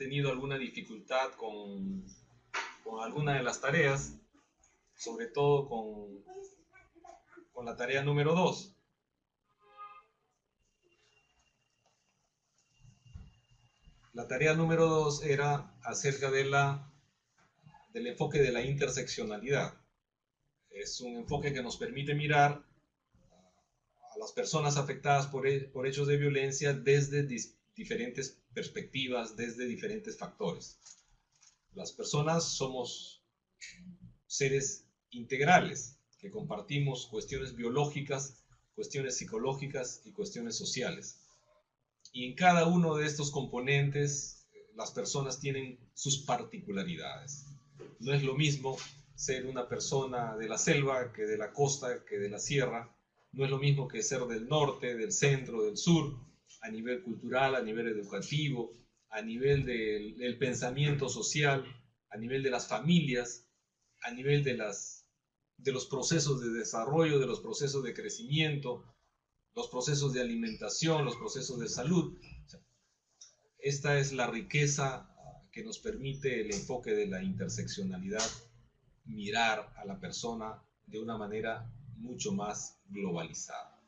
tenido alguna dificultad con alguna de las tareas, sobre todo con la tarea número 2. La tarea número 2 era acerca del enfoque de la interseccionalidad. Es un enfoque que nos permite mirar a las personas afectadas por hechos de violencia desde diferentes perspectivas, desde diferentes factores. Las personas somos seres integrales que compartimos cuestiones biológicas, cuestiones psicológicas y cuestiones sociales. Y en cada uno de estos componentes, las personas tienen sus particularidades. No es lo mismo ser una persona de la selva que de la costa, que de la sierra. No es lo mismo que ser del norte, del centro, del sur, a nivel cultural, a nivel educativo, a nivel del pensamiento social, a nivel de las familias, a nivel de los procesos de desarrollo, de los procesos de crecimiento, los procesos de alimentación, los procesos de salud. Esta es la riqueza que nos permite el enfoque de la interseccionalidad, mirar a la persona de una manera mucho más globalizada.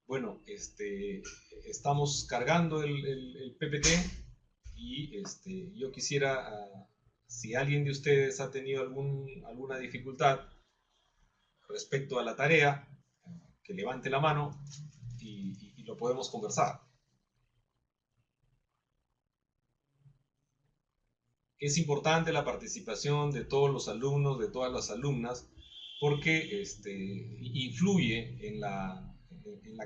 Bueno, estamos cargando el PPT y yo quisiera, si alguien de ustedes ha tenido alguna dificultad respecto a la tarea, que levante la mano y lo podemos conversar. Es importante la participación de todos los alumnos, de todas las alumnas, porque influye en la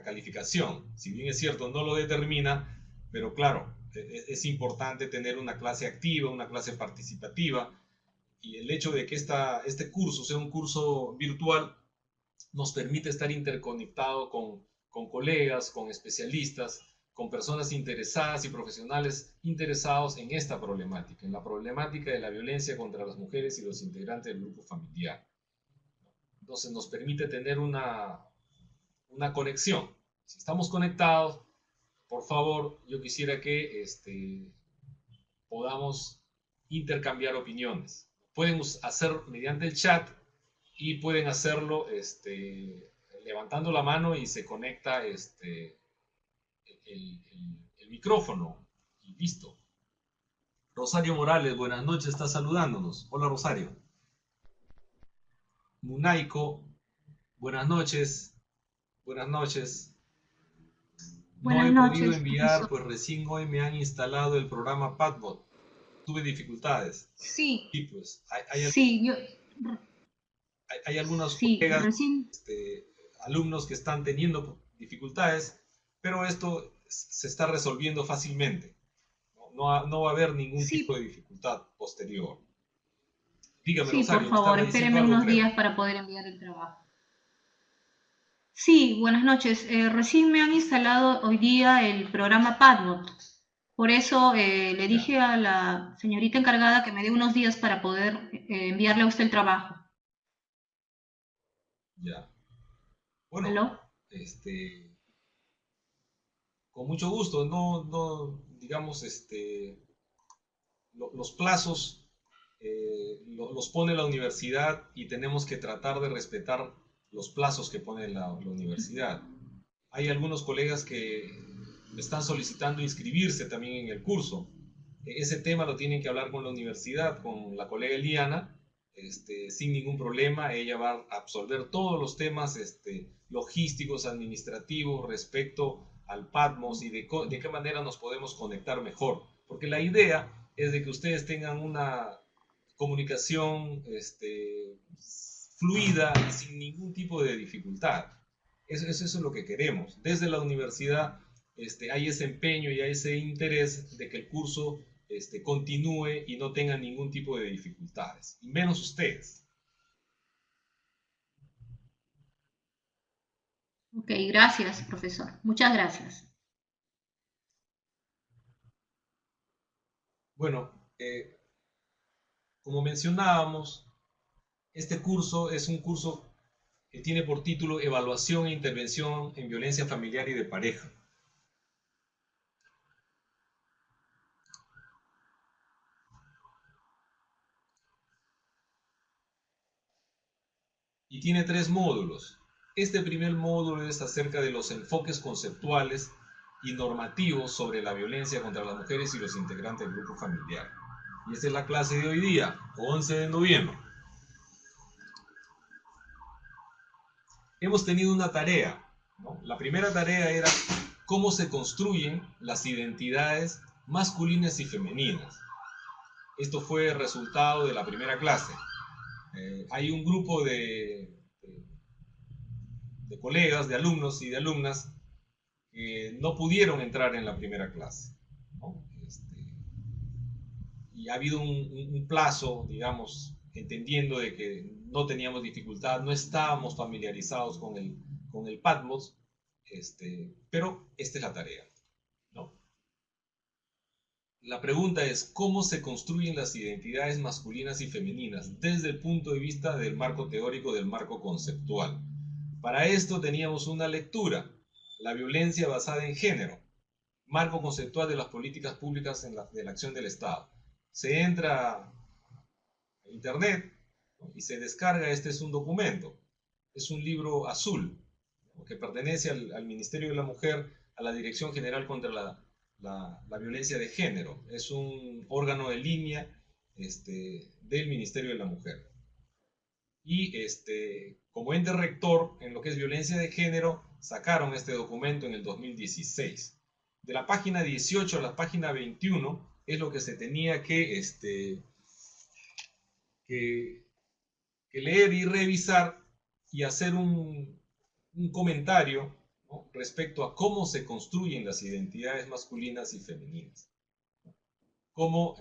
calificación. Si bien es cierto, no lo determina, pero claro, es importante tener una clase activa, una clase participativa, y el hecho de que este curso sea un curso virtual nos permite estar interconectado con colegas, con especialistas, con personas interesadas y profesionales interesados en esta problemática, en la problemática de la violencia contra las mujeres y los integrantes del grupo familiar. Entonces nos permite tener una conexión. Si estamos conectados, por favor, yo quisiera que podamos intercambiar opiniones. Pueden hacer mediante el chat y pueden hacerlo levantando la mano y se conecta el micrófono y listo. Rosario Morales, buenas noches, está saludándonos. Hola Rosario. Munaiko, buenas noches. Buenas noches. No Buenas he podido noches, enviar, profesor. pues recién hoy me han instalado el programa Padbot. Tuve dificultades. Sí, Y pues sí, hay algunos sí, colegas, recién, alumnos que están teniendo dificultades, pero esto se está resolviendo fácilmente. No va a haber ningún tipo de sí, dificultad posterior. Dígame, sí, por Rosario, me favor, estaba diciendo espéreme algo, unos creo. días para poder enviar el trabajo. Sí, buenas noches. Recién me han instalado hoy día el programa Padbot. Por eso le Ya, dije a la señorita encargada que me dé unos días para poder enviarle a usted el trabajo. ya. Bueno, ¿Aló? con mucho gusto, digamos, los plazos los pone la universidad y tenemos que tratar de respetar los plazos que pone la universidad. Hay algunos colegas que me están solicitando inscribirse también en el curso. Ese tema lo tienen que hablar con la universidad, con la colega Eliana, sin ningún problema. Ella va a absolver todos los temas logísticos, administrativos respecto al Patmos y de qué manera nos podemos conectar mejor. Porque la idea es de que ustedes tengan una comunicación fluida y sin ningún tipo de dificultad. Eso es lo que queremos. Desde la universidad hay ese empeño y hay ese interés de que el curso continúe y no tenga ningún tipo de dificultades, y menos ustedes. Ok, gracias, profesor. Muchas gracias. Bueno, como mencionábamos, este curso es un curso que tiene por título Evaluación e Intervención en Violencia Familiar y de Pareja. y tiene 3 módulos. Este primer módulo es acerca de los enfoques conceptuales y normativos sobre la violencia contra las mujeres y los integrantes del grupo familiar. Y esta es la clase de hoy día, 11 de noviembre. Hemos tenido una tarea, ¿no? La primera tarea era cómo se construyen las identidades masculinas y femeninas. Esto fue el resultado de la primera clase. Hay un grupo de colegas, de alumnos y de alumnas que no pudieron entrar en la primera clase, ¿no? Y ha habido un plazo, digamos, entendiendo de que no teníamos dificultad, no estábamos familiarizados con el Patmos, pero esta es la tarea, ¿no? La pregunta es, ¿cómo se construyen las identidades masculinas y femeninas desde el punto de vista del marco teórico, del marco conceptual? Para esto teníamos una lectura, la violencia basada en género, marco conceptual de las políticas públicas de la acción del Estado. Se entra a internet, ¿no? Y se descarga, este es un documento, es un libro azul, ¿no? Que pertenece al Ministerio de la Mujer, a la Dirección General contra la Violencia de Género. Es un órgano de línea del Ministerio de la Mujer. Y como ente rector en lo que es violencia de género, sacaron este documento en el 2016. De la página 18 a la página 21 es lo que se tenía que leer y revisar y hacer un comentario, ¿no? Respecto a cómo se construyen las identidades masculinas y femeninas. Cómo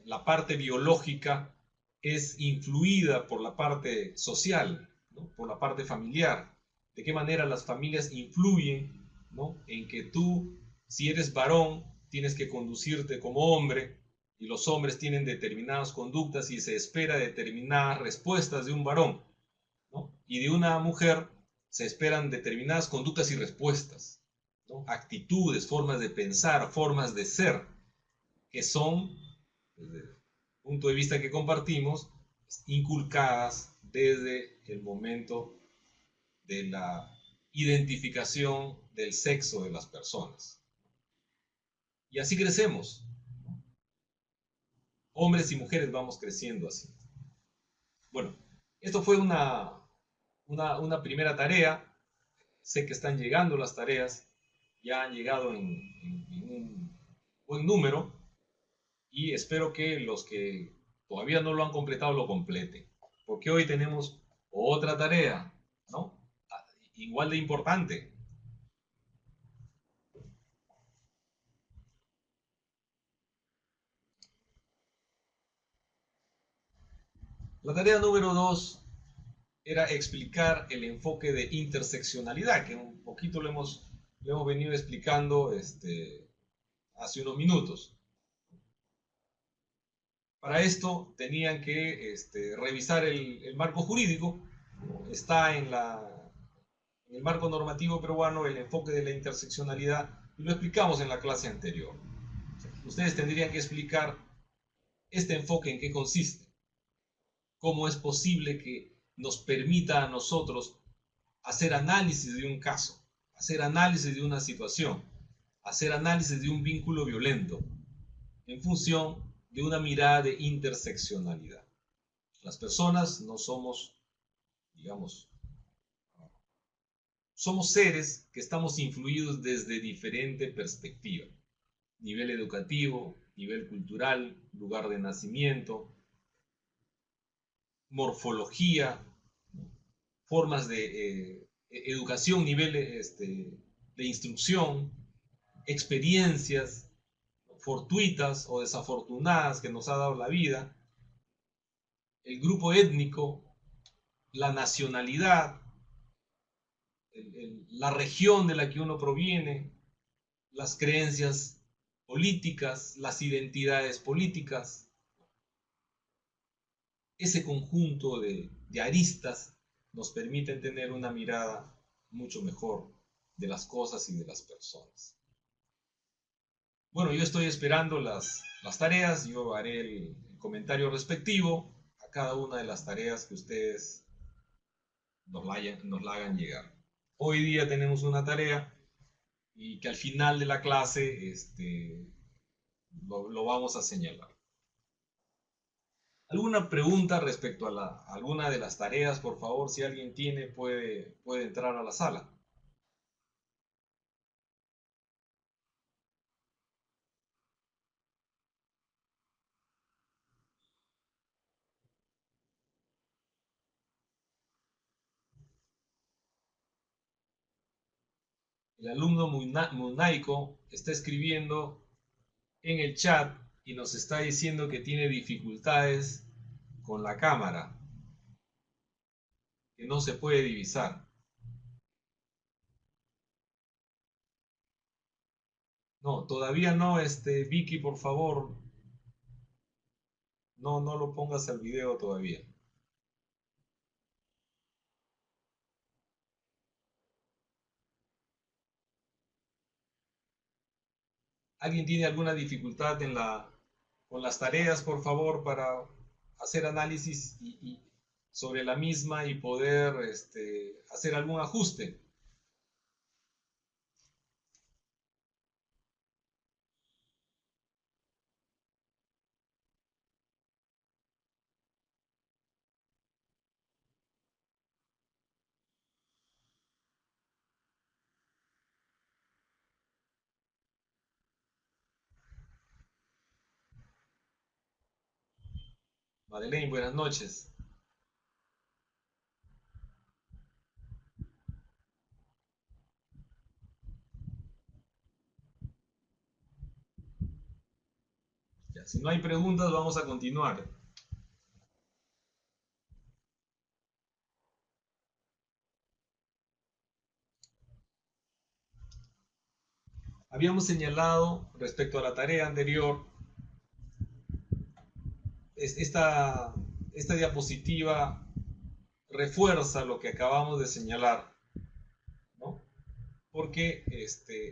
la parte biológica es influida por la parte social, ¿no? Por la parte familiar. De qué manera las familias influyen, ¿no? En que tú, si eres varón, tienes que conducirte como hombre, y los hombres tienen determinadas conductas y se espera determinadas respuestas de un varón, ¿no? Y de una mujer se esperan determinadas conductas y respuestas, ¿no? Actitudes, formas de pensar, formas de ser, que son, desde el punto de vista que compartimos, inculcadas desde el momento de la identificación del sexo de las personas. Y así crecemos. Hombres y mujeres vamos creciendo así. Bueno, esto fue una primera tarea. Sé que están llegando las tareas, ya han llegado en un buen número, y espero que los que todavía no lo han completado lo completen, porque hoy tenemos otra tarea, ¿no? Igual de importante. La tarea número 2 era explicar el enfoque de interseccionalidad, que un poquito lo hemos venido explicando hace unos minutos. Para esto tenían que revisar el marco jurídico. Está en el marco normativo peruano el enfoque de la interseccionalidad, y lo explicamos en la clase anterior. Ustedes tendrían que explicar este enfoque en qué consiste, cómo es posible que nos permita a nosotros hacer análisis de un caso, hacer análisis de una situación, hacer análisis de un vínculo violento en función de una mirada de interseccionalidad. Las personas no somos, digamos, somos seres que estamos influidos desde diferente perspectiva: nivel educativo, nivel cultural, lugar de nacimiento, morfología, formas de educación, nivel de instrucción, experiencias fortuitas o desafortunadas que nos ha dado la vida, el grupo étnico, la nacionalidad, la región de la que uno proviene, las creencias políticas, las identidades políticas. Ese conjunto de aristas nos permiten tener una mirada mucho mejor de las cosas y de las personas. Bueno, yo estoy esperando las tareas. Yo haré el comentario respectivo a cada una de las tareas que ustedes nos la hagan llegar. Hoy día tenemos una tarea y que al final de la clase lo vamos a señalar. ¿Alguna pregunta respecto a alguna de las tareas? Por favor, si alguien tiene, puede entrar a la sala. El alumno Munaico está escribiendo en el chat y nos está diciendo que tiene dificultades con la cámara, que no se puede divisar. No, todavía no, Vicky, por favor, no lo pongas al video todavía. ¿Alguien tiene alguna dificultad con las tareas, por favor, para hacer análisis sobre la misma y poder hacer algún ajuste? Madeleine, buenas noches. Ya, si no hay preguntas, vamos a continuar. Habíamos señalado respecto a la tarea anterior, esta diapositiva refuerza lo que acabamos de señalar, ¿no? Porque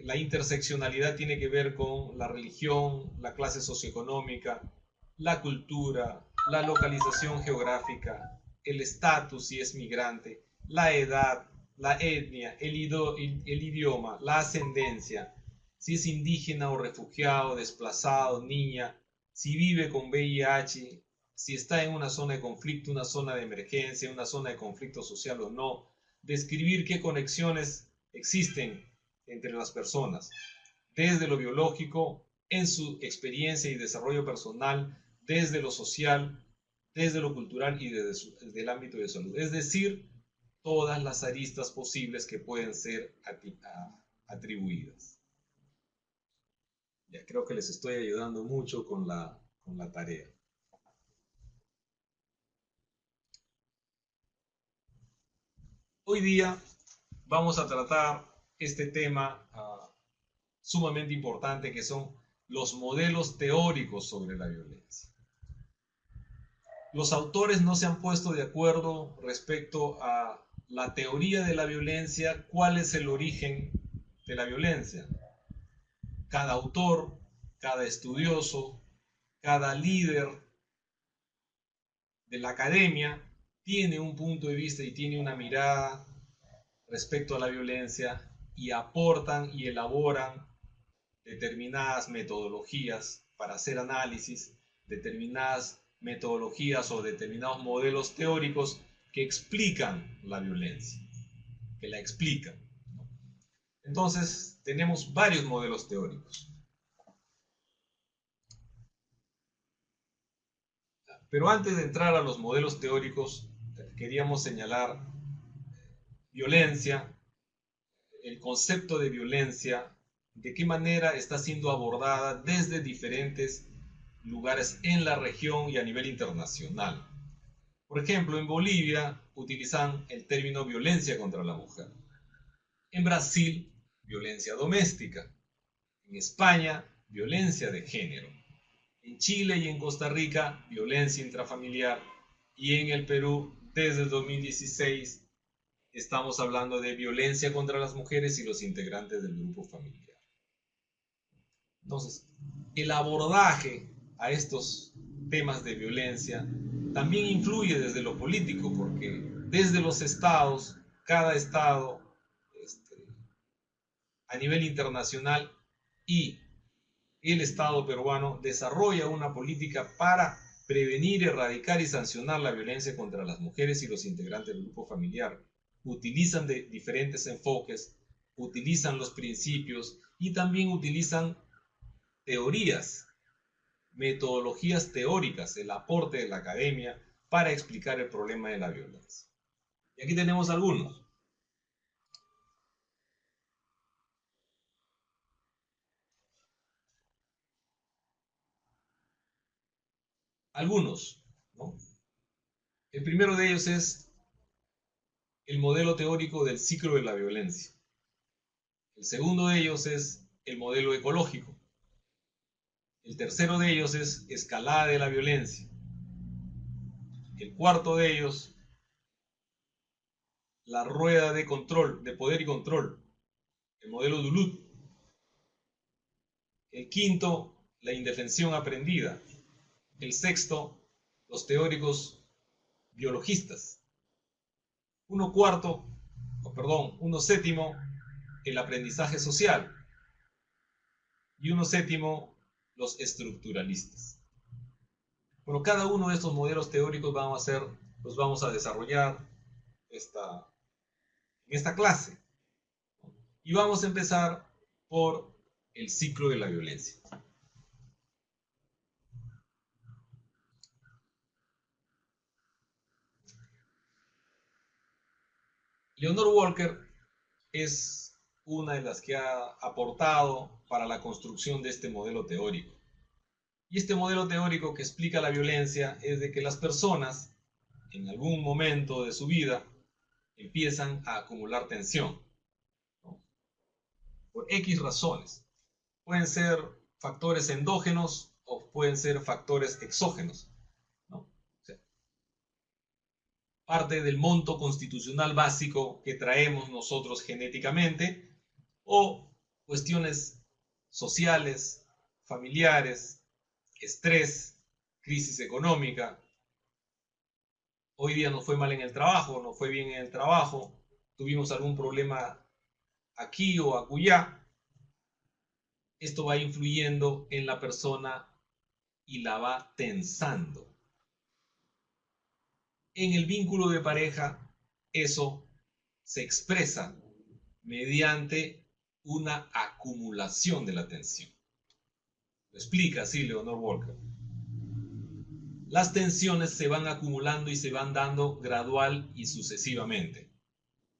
la interseccionalidad tiene que ver con la religión, la clase socioeconómica, la cultura, la localización geográfica, el estatus si es migrante, la edad, la etnia, el idioma, la ascendencia, si es indígena o refugiado, desplazado, niña, si vive con VIH, si está en una zona de conflicto, una zona de emergencia, una zona de conflicto social o no, describir qué conexiones existen entre las personas, desde lo biológico, en su experiencia y desarrollo personal, desde lo social, desde lo cultural y desde el ámbito de salud. Es decir, todas las aristas posibles que pueden ser atribuidas. Ya creo que les estoy ayudando mucho con la tarea. Hoy día vamos a tratar este tema sumamente importante que son los modelos teóricos sobre la violencia. Los autores no se han puesto de acuerdo respecto a la teoría de la violencia, cuál es el origen de la violencia. Cada autor, cada estudioso, cada líder de la academia tiene un punto de vista y tiene una mirada respecto a la violencia y aportan y elaboran determinadas metodologías para hacer análisis, determinadas metodologías o determinados modelos teóricos que explican la violencia, que la explican. Entonces, tenemos varios modelos teóricos. Pero antes de entrar a los modelos teóricos, queríamos señalar violencia, el concepto de violencia, de qué manera está siendo abordada desde diferentes lugares en la región y a nivel internacional. Por ejemplo, en Bolivia utilizan el término violencia contra la mujer. En Brasil, violencia doméstica. En España, violencia de género. En Chile y en Costa Rica, violencia intrafamiliar. Y en el Perú, desde el 2016, estamos hablando de violencia contra las mujeres y los integrantes del grupo familiar. Entonces, el abordaje a estos temas de violencia también influye desde lo político, porque desde los estados, cada estado, a nivel internacional y el Estado peruano desarrolla una política para prevenir, erradicar y sancionar la violencia contra las mujeres y los integrantes del grupo familiar. Utilizan de diferentes enfoques, utilizan los principios y también utilizan teorías, metodologías teóricas, el aporte de la academia para explicar el problema de la violencia. Y aquí tenemos algunos. ¿No? El primero de ellos es el modelo teórico del ciclo de la violencia. El segundo de ellos es el modelo ecológico. El tercero de ellos es escalada de la violencia. El cuarto de ellos, la rueda de control, de poder y control, el modelo Duluth. El quinto, la indefensión aprendida. El sexto, los teóricos biologistas. Uno séptimo, el aprendizaje social. Y uno séptimo, los estructuralistas. Bueno, cada uno de estos modelos teóricos los vamos a desarrollar en esta clase. Y vamos a empezar por el ciclo de la violencia. Leonore Walker es una de las que ha aportado para la construcción de este modelo teórico. Y este modelo teórico que explica la violencia es de que las personas, en algún momento de su vida, empiezan a acumular tensión, ¿no? Por X razones. Pueden ser factores endógenos o pueden ser factores exógenos, ¿no? O sea, parte del monto constitucional básico que traemos nosotros genéticamente o cuestiones sociales, familiares, estrés, crisis económica. Hoy día nos fue mal en el trabajo, nos fue bien en el trabajo, tuvimos algún problema aquí o acullá. Esto va influyendo en la persona y la va tensando. En el vínculo de pareja, eso se expresa mediante una acumulación de la tensión. Lo explica así Leonore Walker. Las tensiones se van acumulando y se van dando gradual y sucesivamente.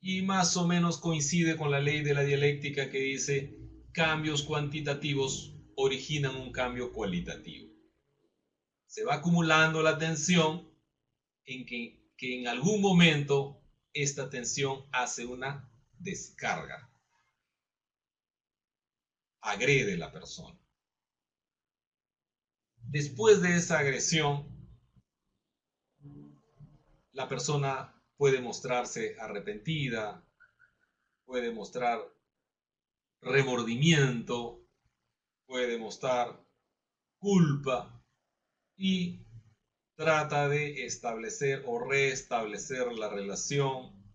Y más o menos coincide con la ley de la dialéctica que dice: cambios cuantitativos originan un cambio cualitativo. Se va acumulando la tensión en que en algún momento esta tensión hace una descarga. Agrede a la persona. Después de esa agresión, la persona puede mostrarse arrepentida, puede mostrar remordimiento, puede mostrar culpa y trata de establecer o restablecer la relación,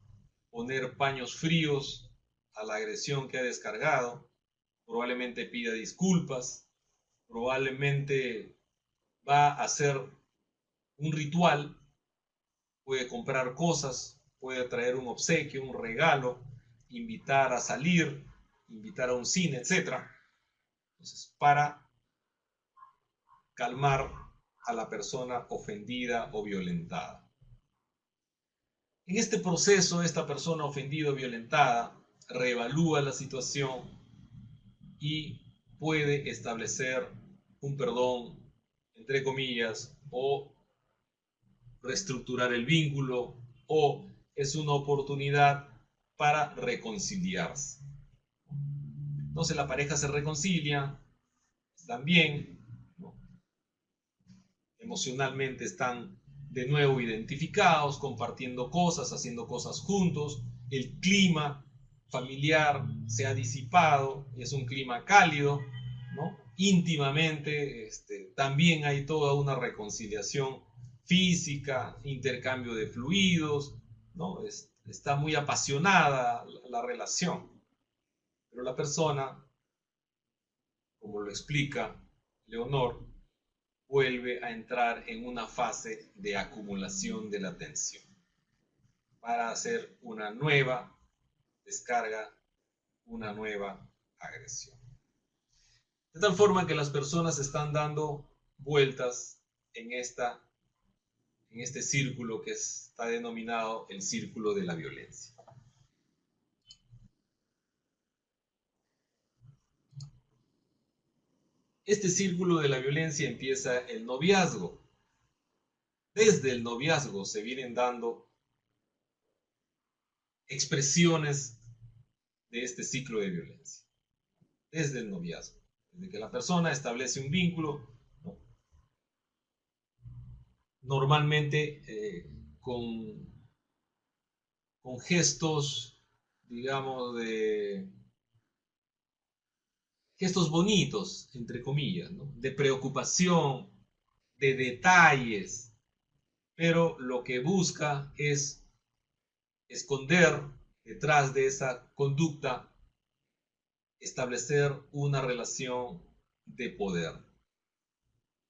poner paños fríos a la agresión que ha descargado, probablemente pida disculpas, probablemente va a hacer un ritual, puede comprar cosas, puede traer un obsequio, un regalo, invitar a salir, invitar a un cine, etc. Entonces, para calmar a la persona ofendida o violentada. En este proceso, esta persona ofendida o violentada reevalúa la situación y puede establecer un perdón, entre comillas, o reestructurar el vínculo, o es una oportunidad para reconciliarse. Entonces la pareja se reconcilia, están bien, ¿no? Emocionalmente están de nuevo identificados, compartiendo cosas, haciendo cosas juntos, el clima familiar se ha disipado, es un clima cálido, ¿no? Íntimamente, también hay toda una reconciliación física, intercambio de fluidos, ¿no? Está muy apasionada la relación, pero la persona, como lo explica Leonor, vuelve a entrar en una fase de acumulación de la tensión para hacer una nueva descarga, una nueva agresión. De tal forma que las personas están dando vueltas en este círculo que está denominado el círculo de la violencia. Este círculo de la violencia empieza el noviazgo. Desde el noviazgo se vienen dando expresiones de este ciclo de violencia. Desde el noviazgo. Desde que la persona establece un vínculo, ¿no? Normalmente con gestos, digamos, gestos bonitos, entre comillas, ¿no? De preocupación, de detalles, pero lo que busca es esconder detrás de esa conducta, establecer una relación de poder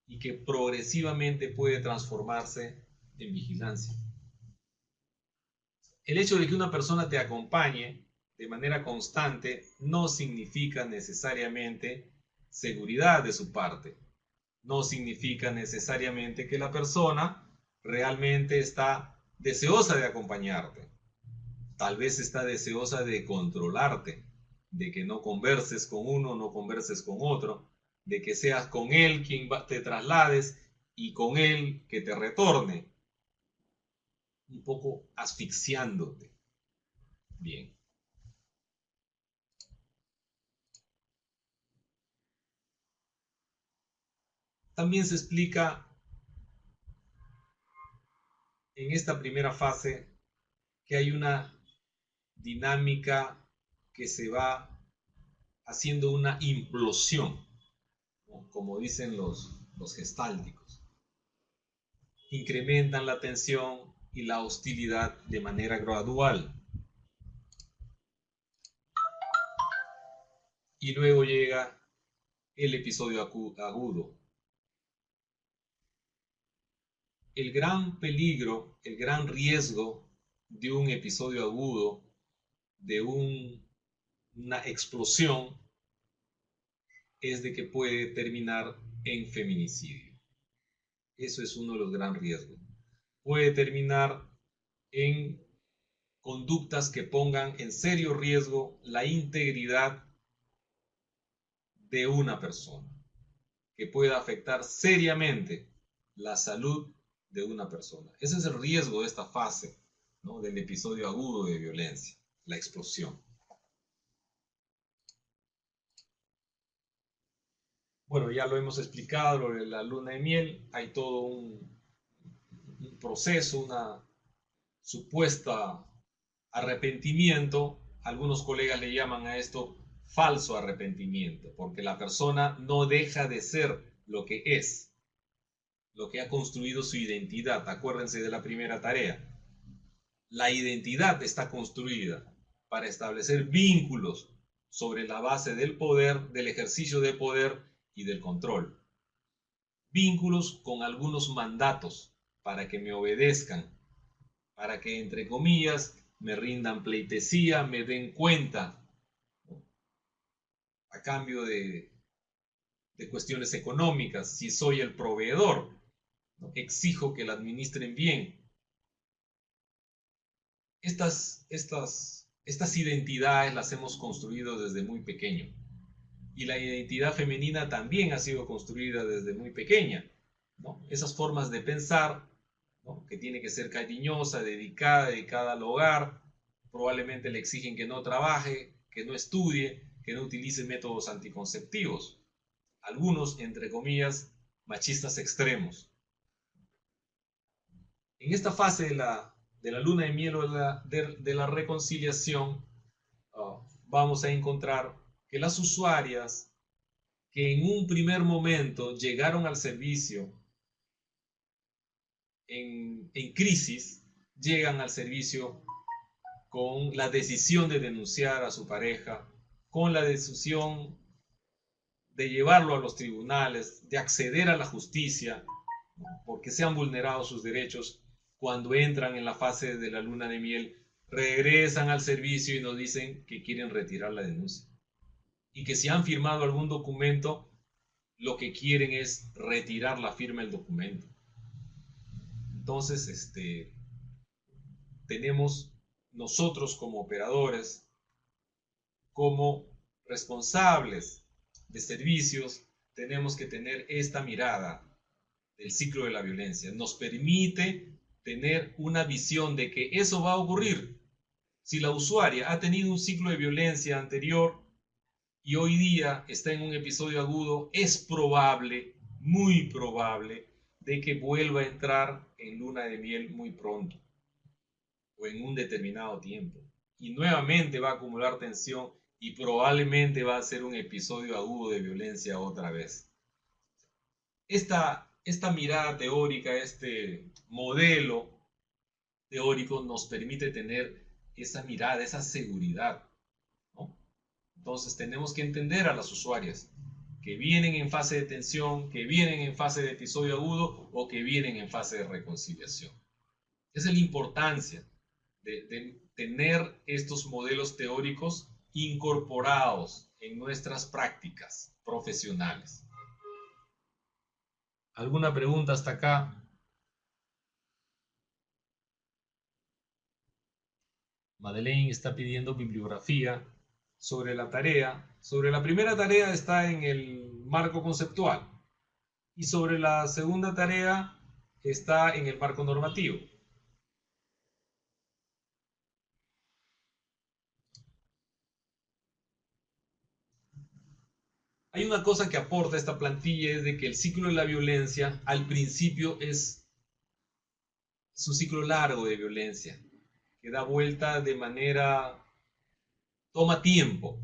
y que progresivamente puede transformarse en vigilancia. El hecho de que una persona te acompañe de manera constante no significa necesariamente seguridad de su parte. No significa necesariamente que la persona realmente está deseosa de acompañarte. Tal vez está deseosa de controlarte, de que no converses con uno, no converses con otro, de que seas con él quien te traslades y con él que te retorne, un poco asfixiándote. Bien. También se explica en esta primera fase que hay una dinámica que se va haciendo una implosión, ¿no? Como dicen los gestálticos. Incrementan la tensión y la hostilidad de manera gradual. Y luego llega el episodio agudo. El gran peligro, el gran riesgo de un episodio agudo, de una explosión, es de que puede terminar en feminicidio. Eso es uno de los grandes riesgos. Puede terminar en conductas que pongan en serio riesgo la integridad de una persona, que pueda afectar seriamente la salud de una persona. Ese es el riesgo de esta fase, ¿no? Del episodio agudo de violencia, la explosión. Bueno, ya lo hemos explicado, lo de la luna de miel, hay todo un proceso, una supuesta arrepentimiento. Algunos colegas le llaman a esto falso arrepentimiento, porque la persona no deja de ser lo que es, lo que ha construido su identidad. Acuérdense de la primera tarea. La identidad está construida para establecer vínculos sobre la base del poder, del ejercicio de poder y del control. Vínculos con algunos mandatos para que me obedezcan, para que, entre comillas, me rindan pleitesía, me den cuenta, ¿no? A cambio de cuestiones económicas. Si soy el proveedor, ¿no? Exijo que la administren bien. Estas identidades las hemos construido desde muy pequeño. Y la identidad femenina también ha sido construida desde muy pequeña, ¿no? Esas formas de pensar, ¿no? Que tiene que ser cariñosa, dedicada al hogar. Probablemente le exigen que no trabaje, que no estudie, que no utilice métodos anticonceptivos. Algunos, entre comillas, machistas extremos. En esta fase de la luna de miel o de la reconciliación, vamos a encontrar que las usuarias que en un primer momento llegaron al servicio en crisis, llegan al servicio con la decisión de denunciar a su pareja, con la decisión de llevarlo a los tribunales, de acceder a la justicia, porque se han vulnerado sus derechos. Cuando entran en la fase de la luna de miel, regresan al servicio y nos dicen que quieren retirar la denuncia. Y que si han firmado algún documento, lo que quieren es retirar la firma del documento. Entonces, tenemos nosotros como operadores, como responsables de servicios, tenemos que tener esta mirada del ciclo de la violencia. Nos permite tener una visión de que eso va a ocurrir. Si la usuaria ha tenido un ciclo de violencia anterior y hoy día está en un episodio agudo, es probable, muy probable, de que vuelva a entrar en luna de miel muy pronto o en un determinado tiempo. Y nuevamente va a acumular tensión y probablemente va a ser un episodio agudo de violencia otra vez. Esta mirada teórica, este modelo teórico nos permite tener esa mirada, esa seguridad, ¿no? Entonces tenemos que entender a las usuarias que vienen en fase de tensión, que vienen en fase de episodio agudo o que vienen en fase de reconciliación. Esa es la importancia de tener estos modelos teóricos incorporados en nuestras prácticas profesionales. ¿Alguna pregunta hasta acá? Madeleine está pidiendo bibliografía sobre la tarea. Sobre la primera tarea está en el marco conceptual y sobre la segunda tarea está en el marco normativo. Hay una cosa que aporta esta plantilla, es de que el ciclo de la violencia al principio es un ciclo largo de violencia, que da vuelta de manera, toma tiempo,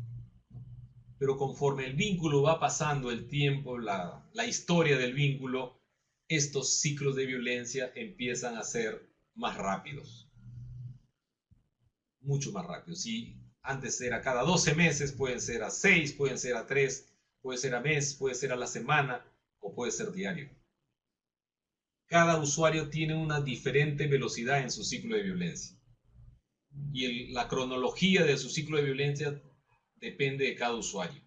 pero conforme el vínculo va pasando el tiempo, la historia del vínculo, estos ciclos de violencia empiezan a ser más rápidos, mucho más rápidos. Si antes era cada 12 meses, pueden ser a 6, pueden ser a 3, puede ser a mes, puede ser a la semana o puede ser diario. Cada usuario tiene una diferente velocidad en su ciclo de violencia. Y la cronología de su ciclo de violencia depende de cada usuario.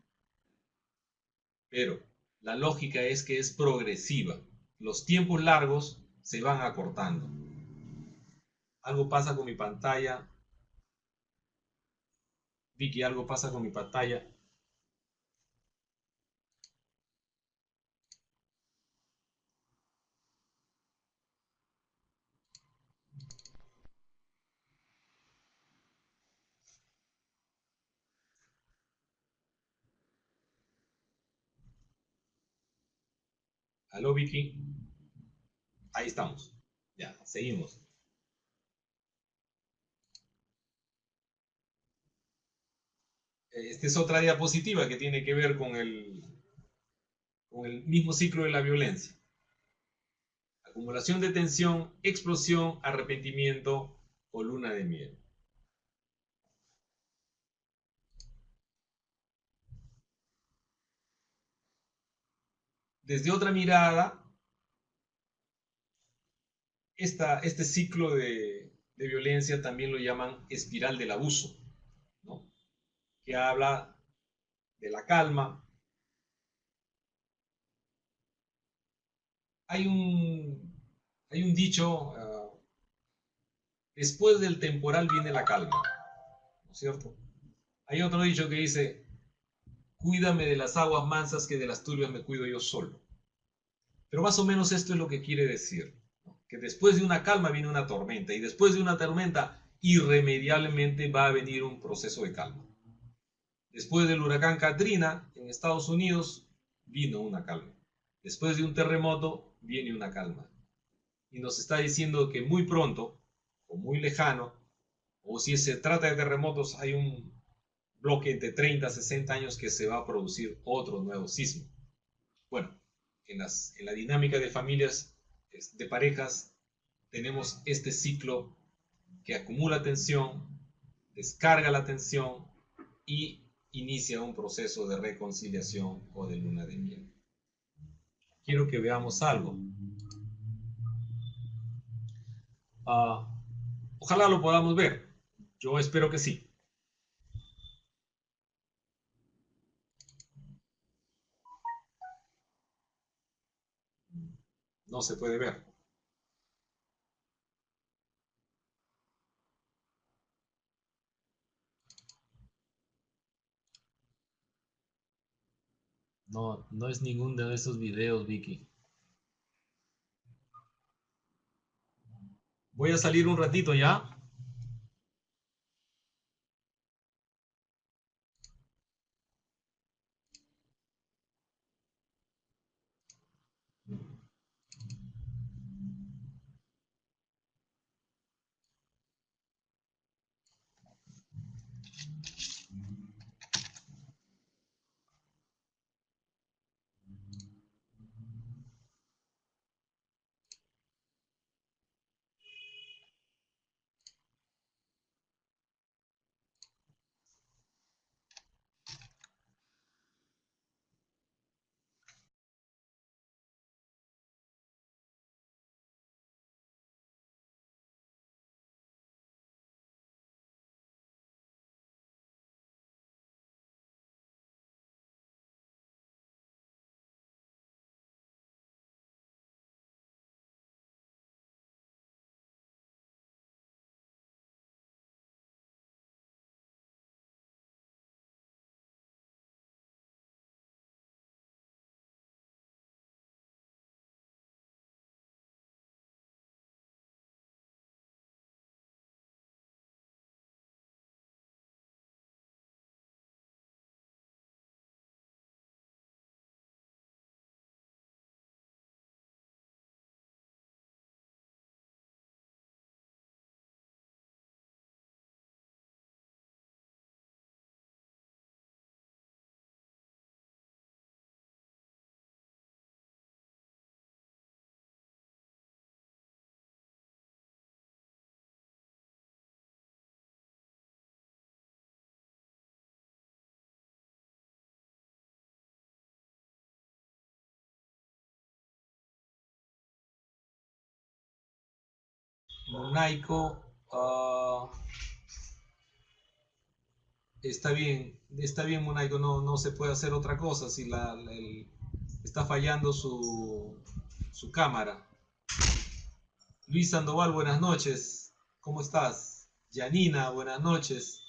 Pero la lógica es que es progresiva. Los tiempos largos se van acortando. Algo pasa con mi pantalla. Vicky, algo pasa con mi pantalla. Aló, Vicky. Ahí estamos. Ya, seguimos. Esta es otra diapositiva que tiene que ver con el mismo ciclo de la violencia. Acumulación de tensión, explosión, arrepentimiento o luna de miel. Desde otra mirada, este ciclo de violencia también lo llaman espiral del abuso, ¿no? Que habla de la calma. Hay un dicho, después del temporal viene la calma, ¿no es cierto? Hay otro dicho que dice, cuídame de las aguas mansas que de las turbias me cuido yo solo. Pero más o menos esto es lo que quiere decir, ¿no? Que después de una calma viene una tormenta y después de una tormenta irremediablemente va a venir un proceso de calma. Después del huracán Katrina en Estados Unidos vino una calma. Después de un terremoto viene una calma. Y nos está diciendo que muy pronto o muy lejano, o si se trata de terremotos, hay un bloque de 30 a 60 años que se va a producir otro nuevo sismo. Bueno, en la dinámica de familias, de parejas, tenemos este ciclo que acumula tensión, descarga la tensión y inicia un proceso de reconciliación o de luna de miel. Quiero que veamos algo. Ojalá lo podamos ver. Yo espero que sí. No se puede ver. No, no es ninguno de esos videos, Vicky. Voy a salir un ratito ya. Monaico, está bien Monaico, no se puede hacer otra cosa si está fallando su cámara. Luis Sandoval, buenas noches, ¿cómo estás? Yanina, buenas noches.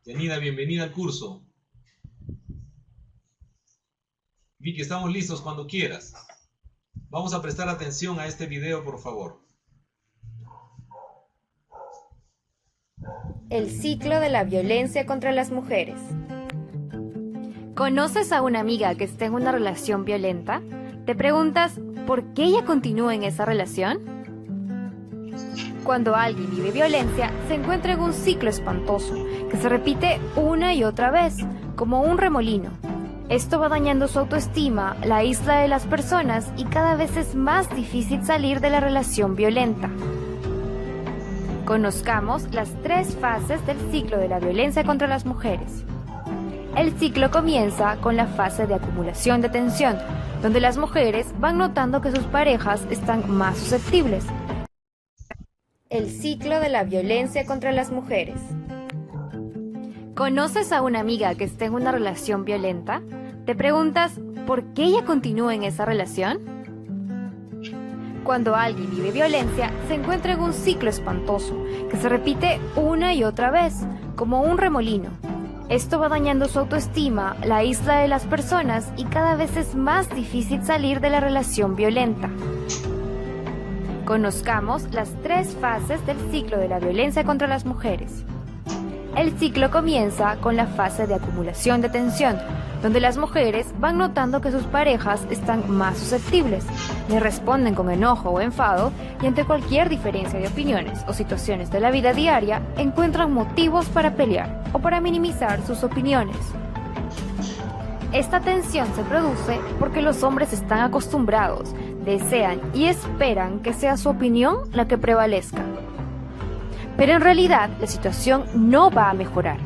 Yanina, bienvenida al curso. Vicky, estamos listos cuando quieras. Vamos a prestar atención a este video, por favor. El ciclo de la violencia contra las mujeres. ¿Conoces a una amiga que esté en una relación violenta? ¿Te preguntas por qué ella continúa en esa relación? Cuando alguien vive violencia, se encuentra en un ciclo espantoso, que se repite una y otra vez, como un remolino. Esto va dañando su autoestima, la aísla de las personas y cada vez es más difícil salir de la relación violenta. Conozcamos las 3 fases del ciclo de la violencia contra las mujeres. El ciclo comienza con la fase de acumulación de tensión, donde las mujeres van notando que sus parejas están más susceptibles. El ciclo de la violencia contra las mujeres. ¿Conoces a una amiga que esté en una relación violenta? ¿Te preguntas por qué ella continúa en esa relación? Cuando alguien vive violencia, se encuentra en un ciclo espantoso, que se repite una y otra vez, como un remolino. Esto va dañando su autoestima, la aísla de las personas y cada vez es más difícil salir de la relación violenta. Conozcamos las 3 fases del ciclo de la violencia contra las mujeres. El ciclo comienza con la fase de acumulación de tensión, donde las mujeres van notando que sus parejas están más susceptibles, le responden con enojo o enfado y ante cualquier diferencia de opiniones o situaciones de la vida diaria encuentran motivos para pelear o para minimizar sus opiniones. Esta tensión se produce porque los hombres están acostumbrados, desean y esperan que sea su opinión la que prevalezca. Pero en realidad la situación no va a mejorar.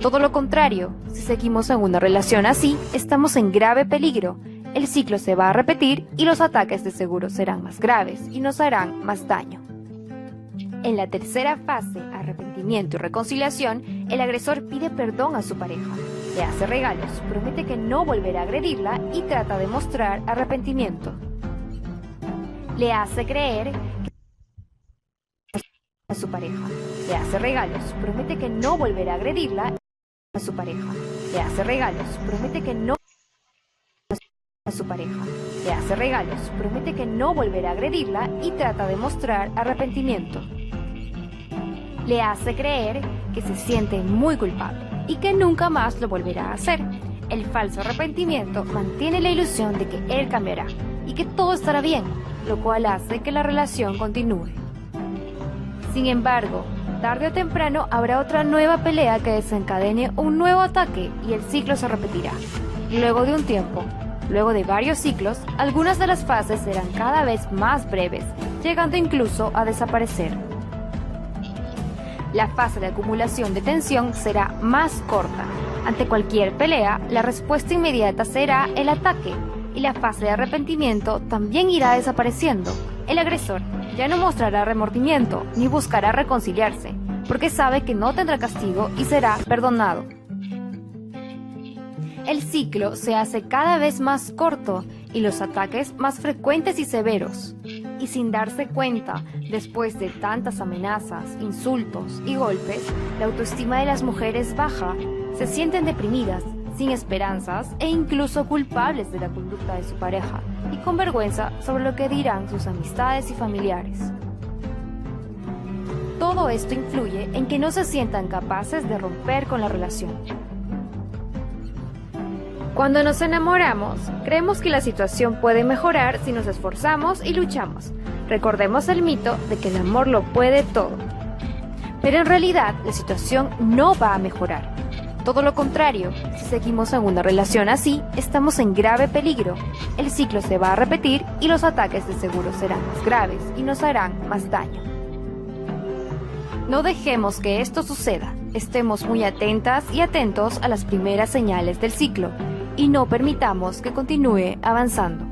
Todo lo contrario, si seguimos en una relación así, estamos en grave peligro. El ciclo se va a repetir y los ataques de seguro serán más graves y nos harán más daño. En la tercera fase, arrepentimiento y reconciliación, el agresor pide perdón a su pareja, le hace regalos, promete que no volverá a agredirla y trata de mostrar arrepentimiento. Le hace creer a su pareja, le hace regalos, promete que no volverá a agredirla a su pareja, le hace regalos, promete que no a su pareja, le hace regalos, promete que no volverá a agredirla y trata de mostrar arrepentimiento. Le hace creer que se siente muy culpable y que nunca más lo volverá a hacer. El falso arrepentimiento mantiene la ilusión de que él cambiará y que todo estará bien, lo cual hace que la relación continúe. Sin embargo, tarde o temprano habrá otra nueva pelea que desencadene un nuevo ataque y el ciclo se repetirá. Luego de un tiempo, luego de varios ciclos, algunas de las fases serán cada vez más breves, llegando incluso a desaparecer. La fase de acumulación de tensión será más corta. Ante cualquier pelea, la respuesta inmediata será el ataque, y la fase de arrepentimiento también irá desapareciendo. El agresor ya no mostrará remordimiento ni buscará reconciliarse, porque sabe que no tendrá castigo y será perdonado. El ciclo se hace cada vez más corto y los ataques más frecuentes y severos. Y sin darse cuenta, después de tantas amenazas, insultos y golpes, la autoestima de las mujeres baja, se sienten deprimidas, sin esperanzas e incluso culpables de la conducta de su pareja y con vergüenza sobre lo que dirán sus amistades y familiares. Todo esto influye en que no se sientan capaces de romper con la relación. Cuando nos enamoramos, creemos que la situación puede mejorar si nos esforzamos y luchamos. Recordemos el mito de que el amor lo puede todo. Pero en realidad, la situación no va a mejorar. Todo lo contrario, si seguimos en una relación así, estamos en grave peligro. El ciclo se va a repetir y los ataques de seguro serán más graves y nos harán más daño. No dejemos que esto suceda. Estemos muy atentas y atentos a las primeras señales del ciclo y no permitamos que continúe avanzando.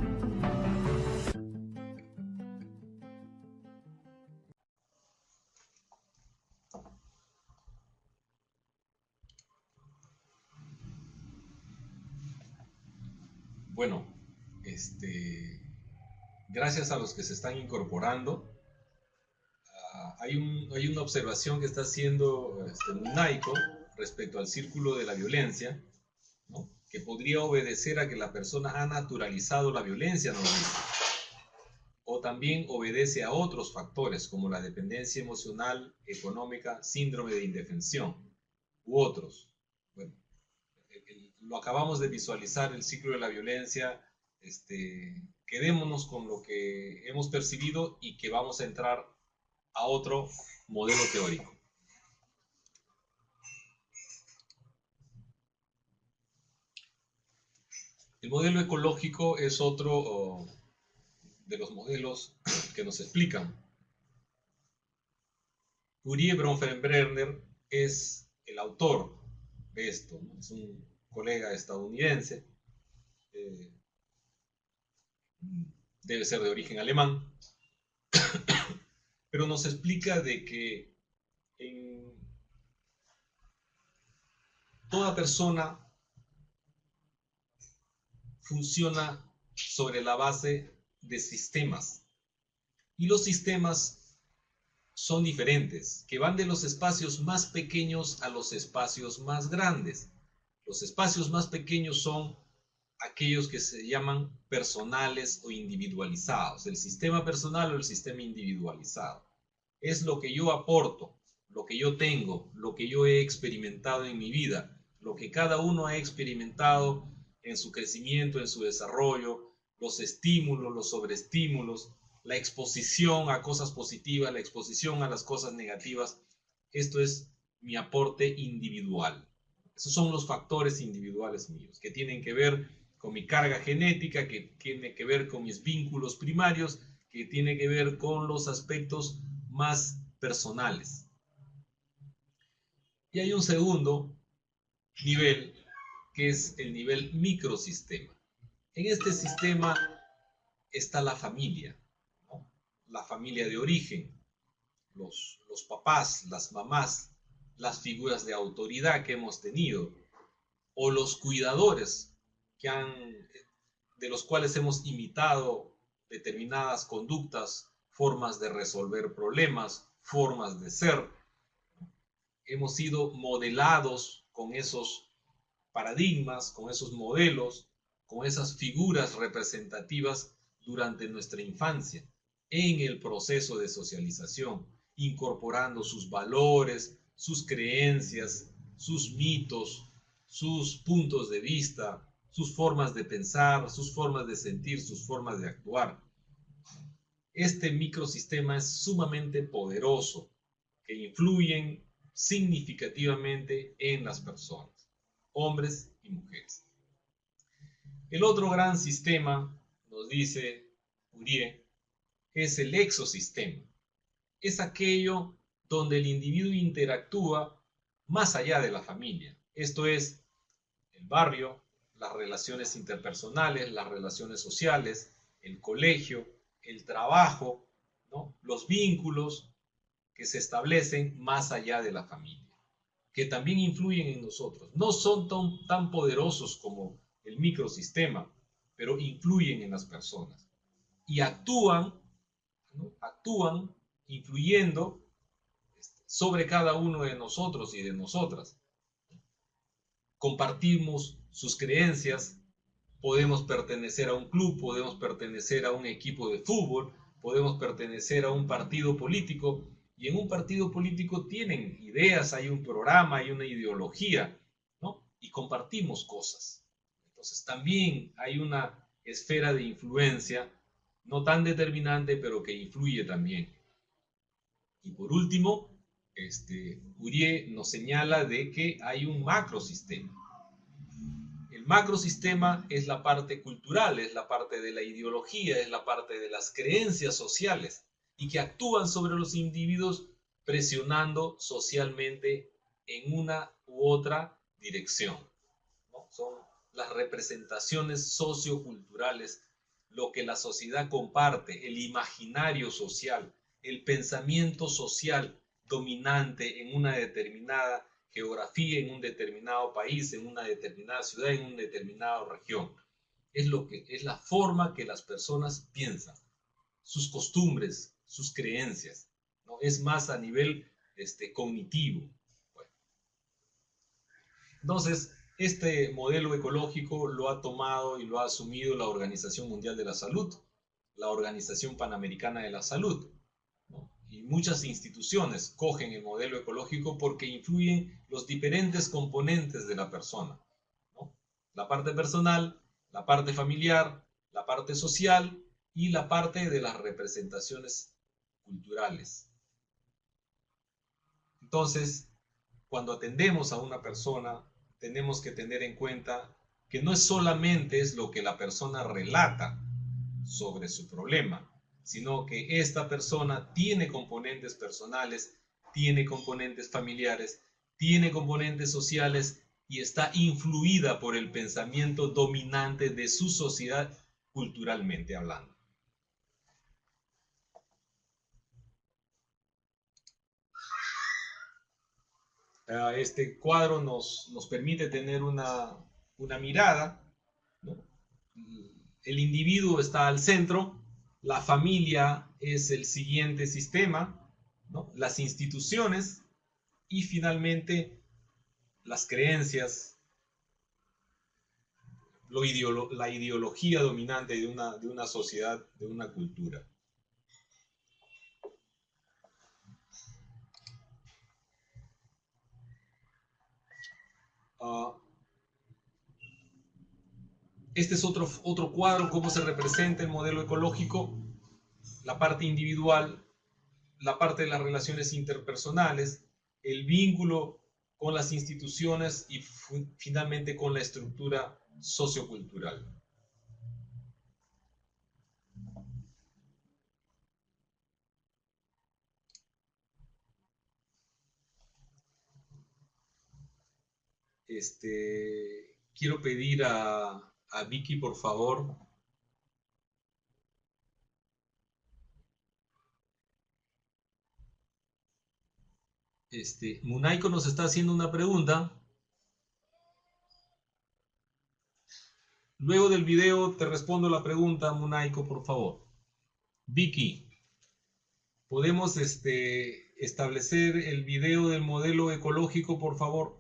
Bueno, gracias a los que se están incorporando. Hay una observación que está haciendo Naico respecto al círculo de la violencia, ¿no? Que podría obedecer a que la persona ha naturalizado la violencia, ¿no? O también obedece a otros factores como la dependencia emocional, económica, síndrome de indefensión u otros. Bueno, lo acabamos de visualizar, el ciclo de la violencia. Quedémonos con lo que hemos percibido y que vamos a entrar a otro modelo teórico. El modelo ecológico es otro de los modelos que nos explican. Urie Bronfenbrenner es el autor de esto, ¿no? Es un colega estadounidense, debe ser de origen alemán, pero nos explica de que toda persona funciona sobre la base de sistemas, y los sistemas son diferentes, que van de los espacios más pequeños a los espacios más grandes. Los espacios más pequeños son aquellos que se llaman personales o individualizados, el sistema personal o el sistema individualizado. Es lo que yo aporto, lo que yo tengo, lo que yo he experimentado en mi vida, lo que cada uno ha experimentado en su crecimiento, en su desarrollo, los estímulos, los sobreestímulos, la exposición a cosas positivas, la exposición a las cosas negativas. Esto es mi aporte individual. Esos son los factores individuales míos, que tienen que ver con mi carga genética, que tiene que ver con mis vínculos primarios, que tiene que ver con los aspectos más personales. Y hay un segundo nivel, que es el nivel microsistema. En este sistema está la familia, ¿no? La familia de origen, los papás, las mamás, las figuras de autoridad que hemos tenido, o los cuidadores de los cuales hemos imitado determinadas conductas, formas de resolver problemas, formas de ser. Hemos sido modelados con esos paradigmas, con esos modelos, con esas figuras representativas durante nuestra infancia, en el proceso de socialización, incorporando sus valores, sus creencias, sus mitos, sus puntos de vista, sus formas de pensar, sus formas de sentir, sus formas de actuar. Este microsistema es sumamente poderoso, que influyen significativamente en las personas, hombres y mujeres. El otro gran sistema, nos dice Fourier, es el exosistema. Es aquello donde el individuo interactúa más allá de la familia. Esto es el barrio, las relaciones interpersonales, las relaciones sociales, el colegio, el trabajo, ¿no? Los vínculos que se establecen más allá de la familia, que también influyen en nosotros. No son tan poderosos como el microsistema, pero influyen en las personas y actúan, ¿no? Actúan influyendo sobre cada uno de nosotros y de nosotras. Compartimos sus creencias, podemos pertenecer a un club, podemos pertenecer a un equipo de fútbol, podemos pertenecer a un partido político, y en un partido político tienen ideas, hay un programa, hay una ideología, ¿no? Y compartimos cosas. Entonces también hay una esfera de influencia, no tan determinante, pero que influye también. Y por último, Fourier nos señala de que hay un macrosistema. El macrosistema es la parte cultural, es la parte de la ideología, es la parte de las creencias sociales y que actúan sobre los individuos presionando socialmente en una u otra dirección, ¿no? Son las representaciones socioculturales, lo que la sociedad comparte, el imaginario social, el pensamiento social dominante en una determinada geografía, en un determinado país, en una determinada ciudad, en una determinada región. Es la forma que las personas piensan, sus costumbres, sus creencias, ¿no? Es más a nivel cognitivo. Bueno, entonces, este modelo ecológico lo ha tomado y lo ha asumido la Organización Mundial de la Salud, la Organización Panamericana de la Salud, ¿no? Y muchas instituciones cogen el modelo ecológico porque influyen los diferentes componentes de la persona, ¿no? La parte personal, la parte familiar, la parte social y la parte de las representaciones culturales. Entonces, cuando atendemos a una persona, tenemos que tener en cuenta que no es solamente es lo que la persona relata sobre su problema, sino que esta persona tiene componentes personales, tiene componentes familiares, tiene componentes sociales y está influida por el pensamiento dominante de su sociedad culturalmente hablando. Este cuadro nos permite tener una mirada, ¿no? El individuo está al centro, la familia es el siguiente sistema, ¿no? Las instituciones y finalmente las creencias, la ideología dominante de una sociedad, de una cultura. Este es otro cuadro, cómo se representa el modelo ecológico, la parte individual, la parte de las relaciones interpersonales, el vínculo con las instituciones y finalmente con la estructura sociocultural. Quiero pedir a Vicky, por favor. Munaiko nos está haciendo una pregunta. Luego del video te respondo la pregunta, Munaiko, por favor. Vicky, ¿podemos establecer el video del modelo ecológico, por favor?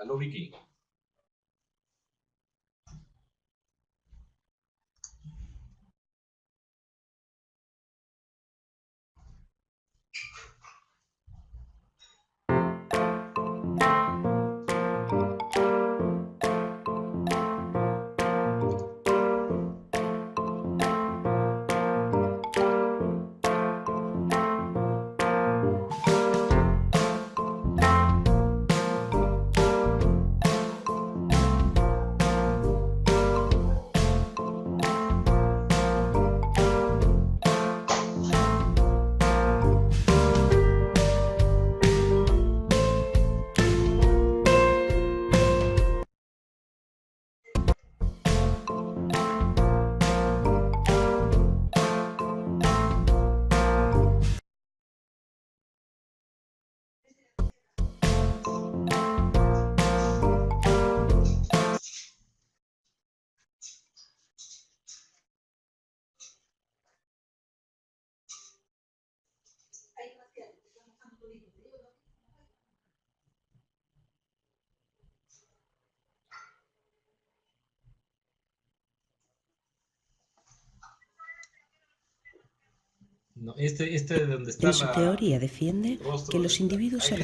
Aló, Vicky. No, de donde está en su teoría defiende que los individuos se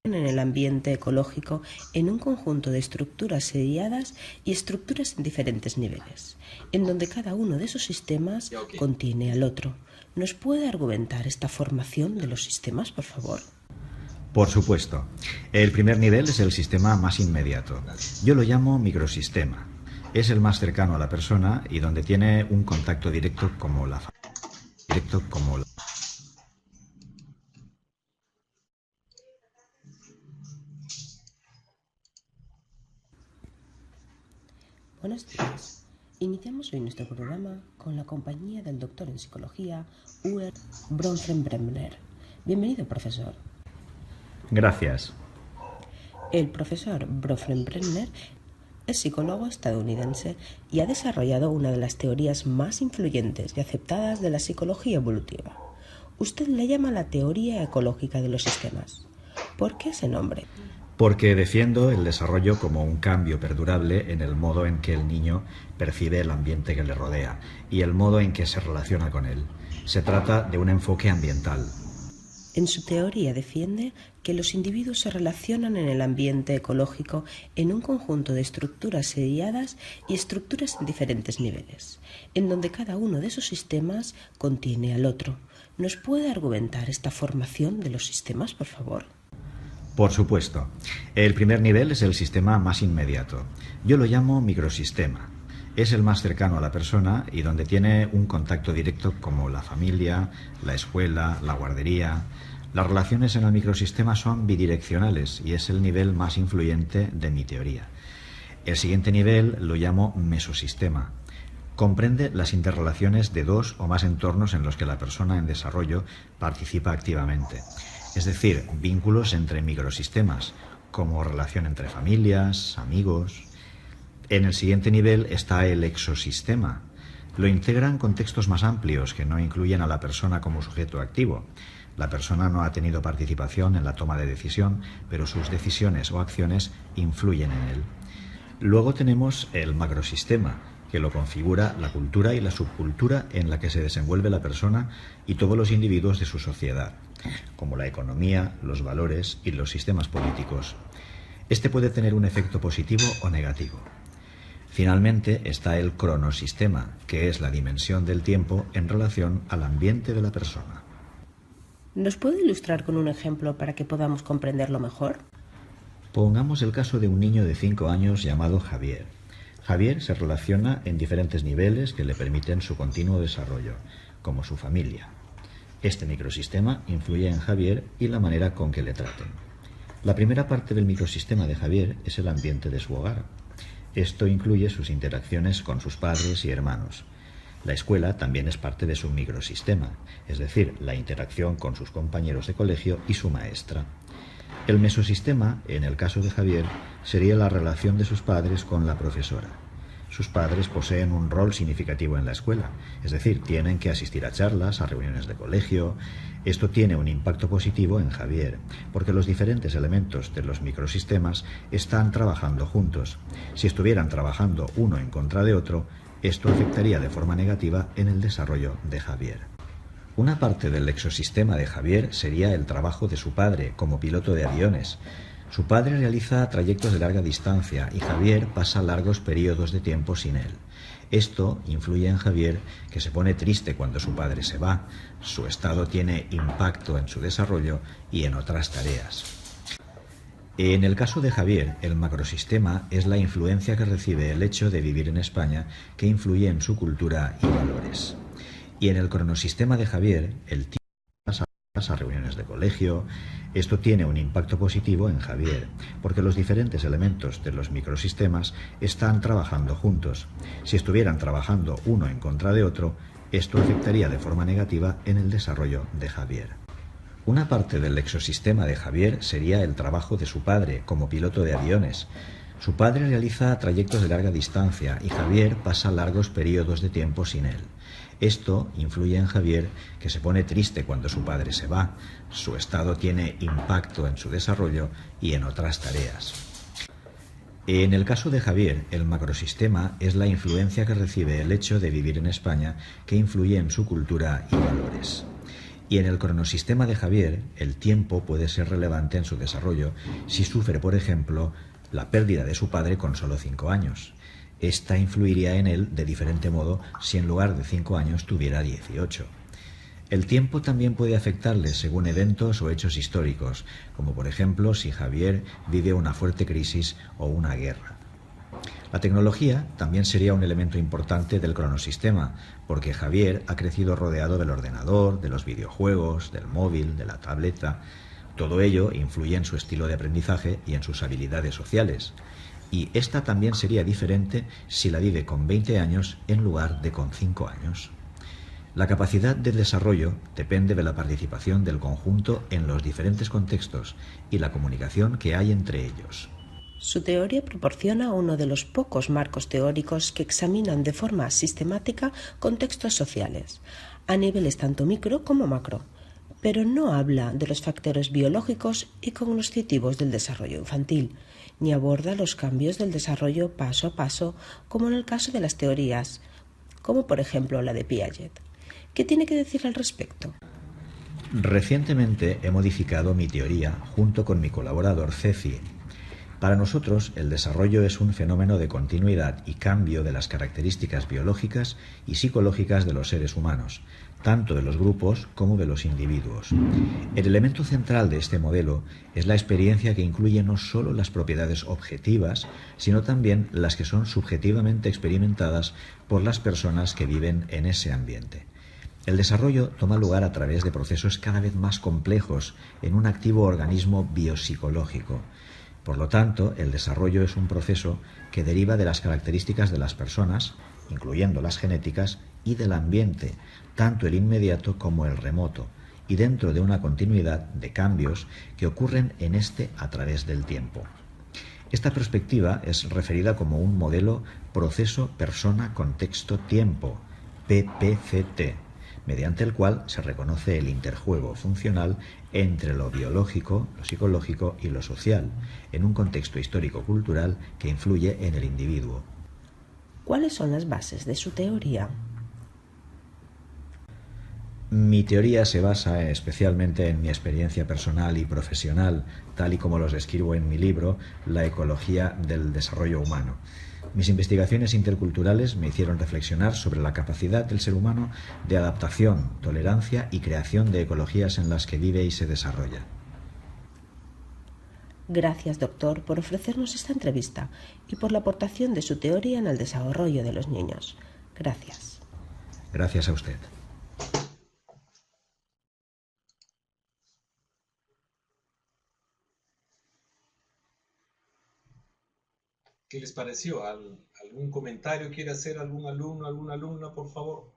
en el ambiente ecológico en un conjunto de estructuras seriadas y estructuras en diferentes niveles, en donde cada uno de esos sistemas contiene al otro. ¿Nos puede argumentar esta formación de los sistemas, por favor? Por supuesto. El primer nivel es el sistema más inmediato. Yo lo llamo microsistema. Es el más cercano a la persona y donde tiene un contacto directo como la Buenos días. Iniciamos hoy nuestro programa con la compañía del doctor en psicología, Uwe Bronfenbrenner. Bienvenido, profesor. Gracias. El profesor Bronfenbrenner es psicólogo estadounidense y ha desarrollado una de las teorías más influyentes y aceptadas de la psicología evolutiva. Usted le llama la teoría ecológica de los sistemas. ¿Por qué ese nombre? Porque defiendo el desarrollo como un cambio perdurable en el modo en que el niño percibe el ambiente que le rodea y el modo en que se relaciona con él. Se trata de un enfoque ambiental. En su teoría defiende que los individuos se relacionan en el ambiente ecológico en un conjunto de estructuras seriadas y estructuras en diferentes niveles, en donde cada uno de esos sistemas contiene al otro. ¿Nos puede argumentar esta formación de los sistemas, por favor? Por supuesto. El primer nivel es el sistema más inmediato. Yo lo llamo microsistema. Es el más cercano a la persona y donde tiene un contacto directo como la familia, la escuela, la guardería. Las relaciones en el microsistema son bidireccionales y es el nivel más influyente de mi teoría. El siguiente nivel lo llamo mesosistema. Comprende las interrelaciones de dos o más entornos en los que la persona en desarrollo participa activamente. Es decir, vínculos entre microsistemas, como relación entre familias, amigos. En el siguiente nivel está el exosistema. Lo integran contextos más amplios que no incluyen a la persona como sujeto activo. La persona no ha tenido participación en la toma de decisión, pero sus decisiones o acciones influyen en él. Luego tenemos el macrosistema, que lo configura la cultura y la subcultura en la que se desenvuelve la persona y todos los individuos de su sociedad. como la economía, los valores y los sistemas políticos. Este puede tener un efecto positivo o negativo. Finalmente está el cronosistema, que es la dimensión del tiempo en relación al ambiente de la persona. ¿Nos puede ilustrar con un ejemplo para que podamos comprenderlo mejor? Pongamos el caso de un niño de 5 años llamado Javier. Javier se relaciona en diferentes niveles que le permiten su continuo desarrollo, como su familia. Este microsistema influye en Javier y la manera con que le traten. La primera parte del microsistema de Javier es el ambiente de su hogar. Esto incluye sus interacciones con sus padres y hermanos. La escuela también es parte de su microsistema, es decir, la interacción con sus compañeros de colegio y su maestra. El mesosistema, en el caso de Javier, sería la relación de sus padres con la profesora. Sus padres poseen un rol significativo en la escuela, es decir, tienen que asistir a charlas, a reuniones de colegio. Esto tiene un impacto positivo en Javier, porque los diferentes elementos de los microsistemas están trabajando juntos. Si estuvieran trabajando uno en contra de otro, esto afectaría de forma negativa en el desarrollo de Javier. Una parte del exosistema de Javier sería el trabajo de su padre como piloto de aviones. Su padre realiza trayectos de larga distancia y Javier pasa largos periodos de tiempo sin él. Esto influye en Javier, que se pone triste cuando su padre se va. Su estado tiene impacto en su desarrollo y en otras tareas. En el caso de Javier, el macrosistema es la influencia que recibe el hecho de vivir en España, que influye en su cultura y valores. Y en el cronosistema de Javier, el tiempo a reuniones de colegio. Esto tiene un impacto positivo en Javier, porque los diferentes elementos de los microsistemas están trabajando juntos. Si estuvieran trabajando uno en contra de otro, esto afectaría de forma negativa en el desarrollo de Javier. Una parte del exosistema de Javier sería el trabajo de su padre como piloto de aviones. Su padre realiza trayectos de larga distancia y Javier pasa largos periodos de tiempo sin él. Esto influye en Javier, que se pone triste cuando su padre se va. Su estado tiene impacto en su desarrollo y en otras tareas. En el caso de Javier, el macrosistema es la influencia que recibe el hecho de vivir en España, que influye en su cultura y valores. Y en el cronosistema de Javier, el tiempo puede ser relevante en su desarrollo si sufre, por ejemplo, la pérdida de su padre con solo 5 años. Esta influiría en él de diferente modo si en lugar de 5 años tuviera 18. El tiempo también puede afectarle según eventos o hechos históricos, como por ejemplo si Javier vive una fuerte crisis o una guerra. La tecnología también sería un elemento importante del cronosistema, porque Javier ha crecido rodeado del ordenador, de los videojuegos, del móvil, de la tableta. Todo ello influye en su estilo de aprendizaje y en sus habilidades sociales. Y esta también sería diferente si la vive con 20 años en lugar de con 5 años. La capacidad de desarrollo depende de la participación del conjunto en los diferentes contextos y la comunicación que hay entre ellos. Su teoría proporciona uno de los pocos marcos teóricos que examinan de forma sistemática contextos sociales, a niveles tanto micro como macro, pero no habla de los factores biológicos y cognitivos del desarrollo infantil, ni aborda los cambios del desarrollo paso a paso, como en el caso de las teorías, como por ejemplo la de Piaget. ¿Qué tiene que decir al respecto? Recientemente he modificado mi teoría junto con mi colaborador Ceci. Para nosotros, el desarrollo es un fenómeno de continuidad y cambio de las características biológicas y psicológicas de los seres humanos, tanto de los grupos como de los individuos. El elemento central de este modelo es la experiencia que incluye no solo las propiedades objetivas, sino también las que son subjetivamente experimentadas por las personas que viven en ese ambiente. El desarrollo toma lugar a través de procesos cada vez más complejos en un activo organismo biopsicológico. Por lo tanto, el desarrollo es un proceso que deriva de las características de las personas, incluyendo las genéticas, y del ambiente, tanto el inmediato como el remoto, y dentro de una continuidad de cambios que ocurren en este a través del tiempo. Esta perspectiva es referida como un modelo proceso persona contexto tiempo, PPCT, mediante el cual se reconoce el interjuego funcional entre lo biológico, lo psicológico y lo social, en un contexto histórico-cultural que influye en el individuo. ¿Cuáles son las bases de su teoría? Mi teoría se basa especialmente en mi experiencia personal y profesional, tal y como los describo en mi libro, La ecología del desarrollo humano. Mis investigaciones interculturales me hicieron reflexionar sobre la capacidad del ser humano de adaptación, tolerancia y creación de ecologías en las que vive y se desarrolla. Gracias, doctor, por ofrecernos esta entrevista y por la aportación de su teoría en el desarrollo de los niños. Gracias. Gracias a usted. ¿Qué les pareció? ¿Algún comentario quiere hacer algún alumno, alguna alumna, por favor?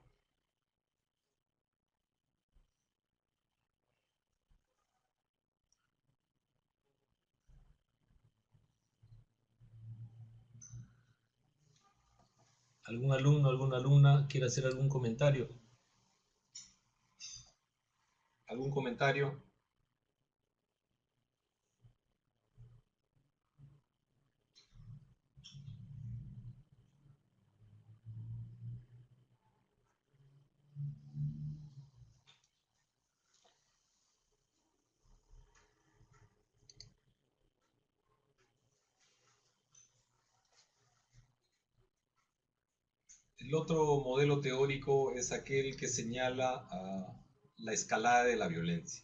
¿Algún alumno, alguna alumna quiere hacer algún comentario? ¿Algún comentario? El otro modelo teórico es aquel que señala la escalada de la violencia.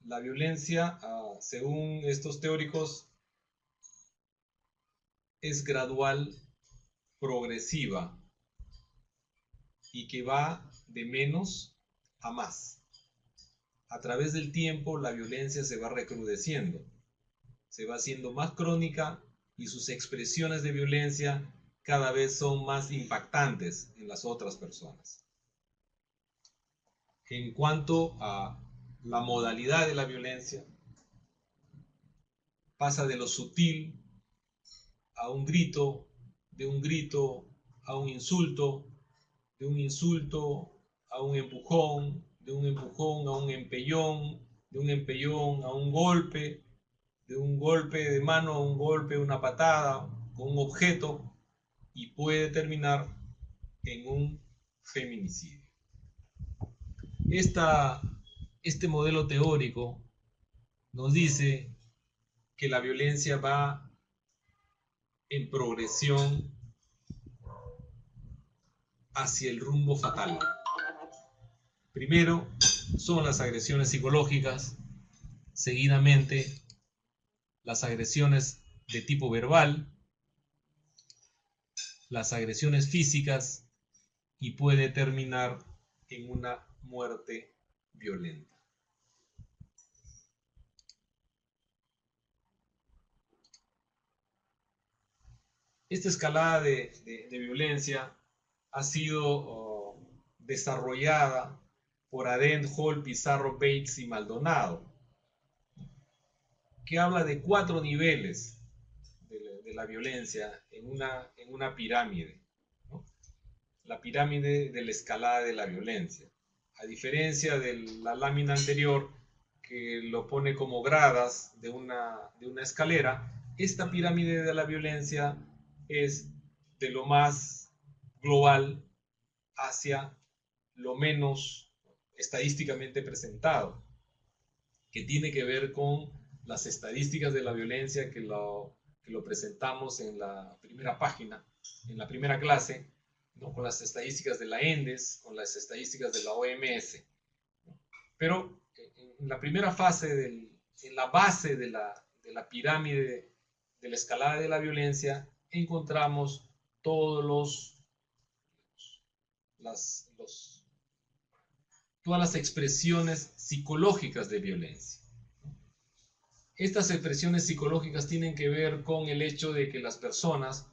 La violencia, según estos teóricos, es gradual, progresiva y que va de menos a más. A través del tiempo, la violencia se va recrudeciendo, se va haciendo más crónica y sus expresiones de violencia cada vez son más impactantes en las otras personas. En cuanto a la modalidad de la violencia, pasa de lo sutil a un grito, de un grito a un insulto, de un insulto a un empujón, de un empujón a un empellón, de un empellón a un golpe, de un golpe de mano a un golpe, una patada, con un objeto, y puede terminar en un feminicidio. Este modelo teórico nos dice que la violencia va en progresión hacia el rumbo fatal. Primero son las agresiones psicológicas, seguidamente las agresiones de tipo verbal, las agresiones físicas y puede terminar en una muerte violenta. Esta escalada de violencia ha sido desarrollada por Arendt, Hall, Pizarro, Bates y Maldonado, que habla de 4 niveles de la violencia en una pirámide, ¿no? La pirámide de la escalada de la violencia. A diferencia de la lámina anterior, que lo pone como gradas de una escalera, esta pirámide de la violencia es de lo más global hacia lo menos estadísticamente presentado, que tiene que ver con las estadísticas de la violencia que lo presentamos en la primera página, en la primera clase, ¿no? Con las estadísticas de la ENDES, con las estadísticas de la OMS. ¿No? Pero en la primera fase, en la base de la pirámide de la escalada de la violencia, encontramos todas las expresiones psicológicas de violencia. Estas expresiones psicológicas tienen que ver con el hecho de que las personas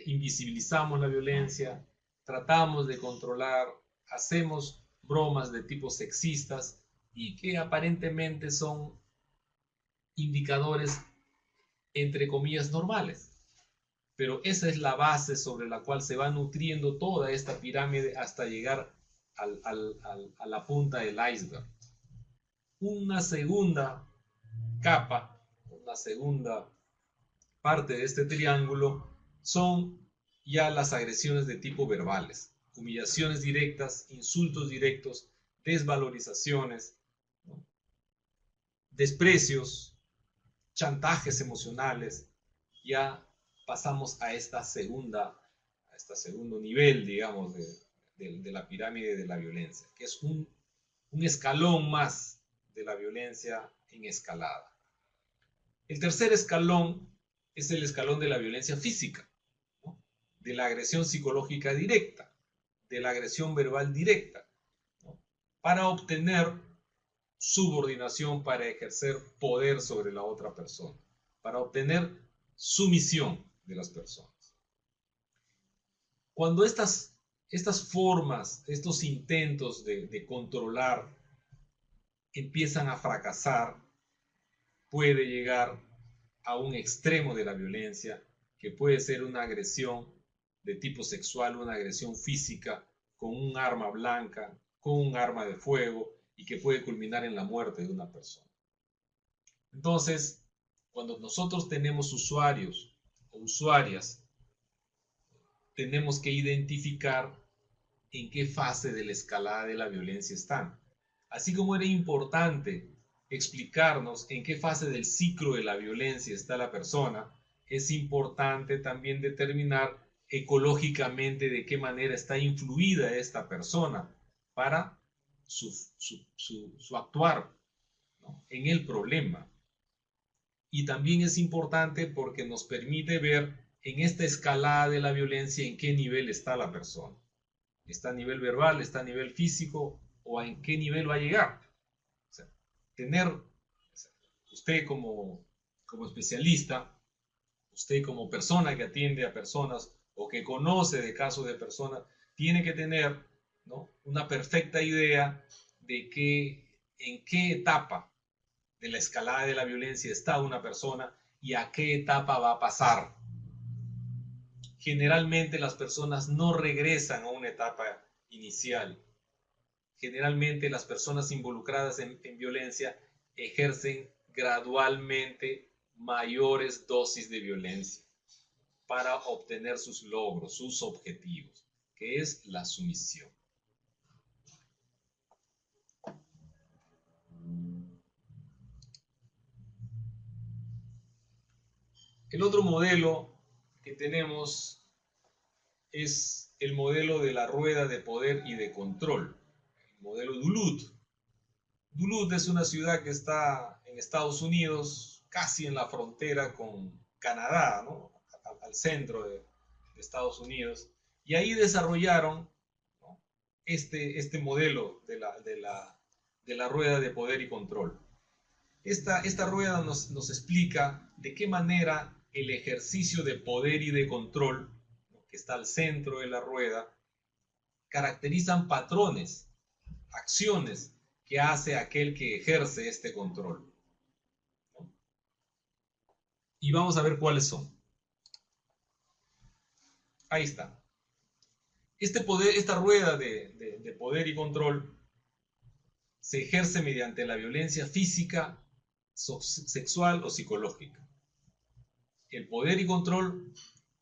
invisibilizamos la violencia, tratamos de controlar, hacemos bromas de tipo sexistas y que aparentemente son indicadores entre comillas normales. Pero esa es la base sobre la cual se va nutriendo toda esta pirámide hasta llegar a la punta del iceberg. Una segunda capa, una segunda parte de este triángulo son ya las agresiones de tipo verbales. humillaciones directas, insultos directos, desvalorizaciones, ¿no? Desprecios, chantajes emocionales. Ya pasamos a este segundo nivel, digamos, de la pirámide de la violencia, que es un escalón más de la violencia en escalada. El tercer escalón es el escalón de la violencia física, ¿no? De la agresión psicológica directa, de la agresión verbal directa, ¿no? Para obtener subordinación, para ejercer poder sobre la otra persona, para obtener sumisión de las personas. Cuando estas formas, estos intentos de controlar empiezan a fracasar, puede llegar a un extremo de la violencia, que puede ser una agresión de tipo sexual, una agresión física, con un arma blanca, con un arma de fuego, y que puede culminar en la muerte de una persona. Entonces, cuando nosotros tenemos usuarios o usuarias, tenemos que identificar en qué fase de la escalada de la violencia están. Así como era importante explicarnos en qué fase del ciclo de la violencia está la persona, es importante también determinar ecológicamente de qué manera está influida esta persona para su actuar, ¿no? En el problema. Y también es importante porque nos permite ver en esta escalada de la violencia en qué nivel está la persona. ¿Está a nivel verbal? ¿Está a nivel físico? ¿O en qué nivel va a llegar? O sea, usted como especialista, usted como persona que atiende a personas o que conoce de casos de personas, tiene que tener, ¿no?, una perfecta idea de en qué etapa de la escalada de la violencia está una persona y a qué etapa va a pasar. Generalmente las personas no regresan a una etapa inicial. Generalmente las personas involucradas en violencia ejercen gradualmente mayores dosis de violencia para obtener sus logros, sus objetivos, que es la sumisión. El otro modelo que tenemos es el modelo de la rueda de poder y de control, el modelo Duluth. Duluth es una ciudad que está en Estados Unidos, casi en la frontera con Canadá, ¿no?, al centro de Estados Unidos, y ahí desarrollaron, ¿no?, este modelo de la rueda de poder y control. Esta rueda nos explica de qué manera el ejercicio de poder y de control, ¿no?, que está al centro de la rueda, caracterizan patrones, acciones que hace aquel que ejerce este control, ¿no? Y vamos a ver cuáles son. Ahí está. Esta rueda de poder y control se ejerce mediante la violencia física, sexual o psicológica. El poder y control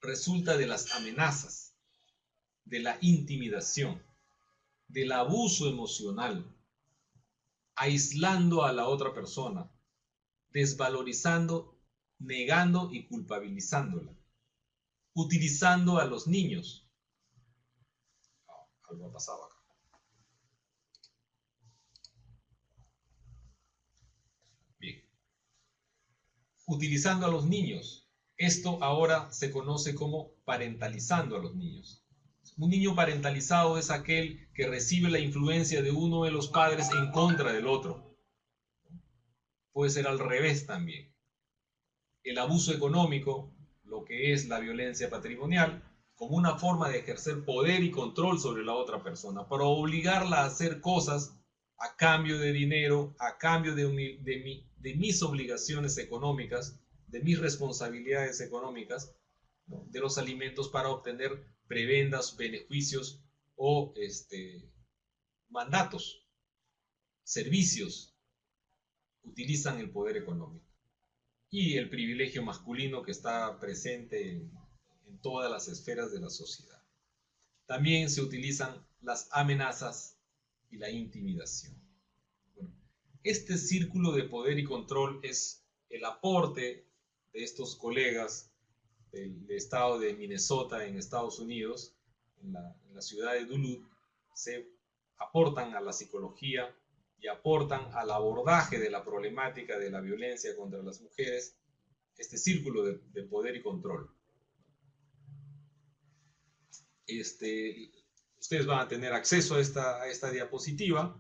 resulta de las amenazas, de la intimidación, del abuso emocional, aislando a la otra persona, desvalorizando, negando y culpabilizándola, utilizando a los niños. Algo ha pasado acá. Bien. Utilizando a los niños. Esto ahora se conoce como parentalizando a los niños. Un niño parentalizado es aquel que recibe la influencia de uno de los padres en contra del otro. Puede ser al revés también. El abuso económico, lo que es la violencia patrimonial, como una forma de ejercer poder y control sobre la otra persona, para obligarla a hacer cosas a cambio de dinero, a cambio de mis obligaciones económicas, de mis responsabilidades económicas, ¿no?, de los alimentos, para obtener prebendas, beneficios o mandatos, servicios. Utilizan el poder económico y el privilegio masculino que está presente en todas las esferas de la sociedad. También se utilizan las amenazas y la intimidación. Bueno, este círculo de poder y control es el aporte de estos colegas del estado de Minnesota en Estados Unidos, en la ciudad de Duluth. Se aportan a la psicología y aportan al abordaje de la problemática de la violencia contra las mujeres, este círculo de poder y control. Ustedes van a tener acceso a esta diapositiva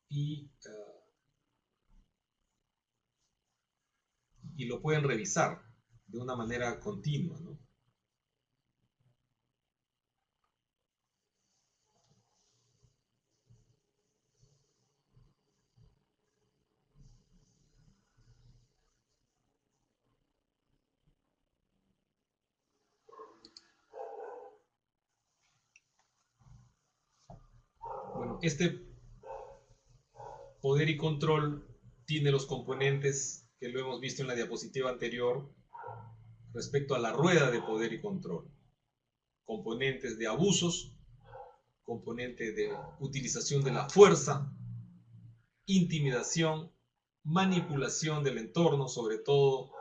y lo pueden revisar de una manera continua, ¿no? Bueno, este poder y control tiene los componentes que lo hemos visto en la diapositiva anterior respecto a la rueda de poder y control. Componentes de abusos, componente de utilización de la fuerza, intimidación, manipulación del entorno, sobre todo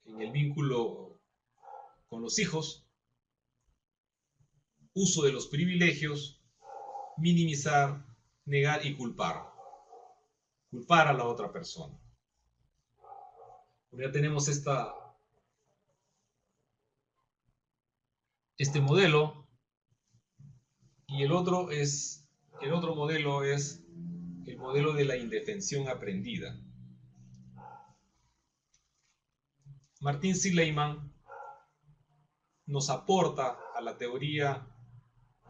en el vínculo con los hijos, uso de los privilegios, minimizar, negar y culpar. Culpar a la otra persona. Ya tenemos este modelo, y el otro modelo es el modelo de la indefensión aprendida. Martin Seligman nos aporta a la teoría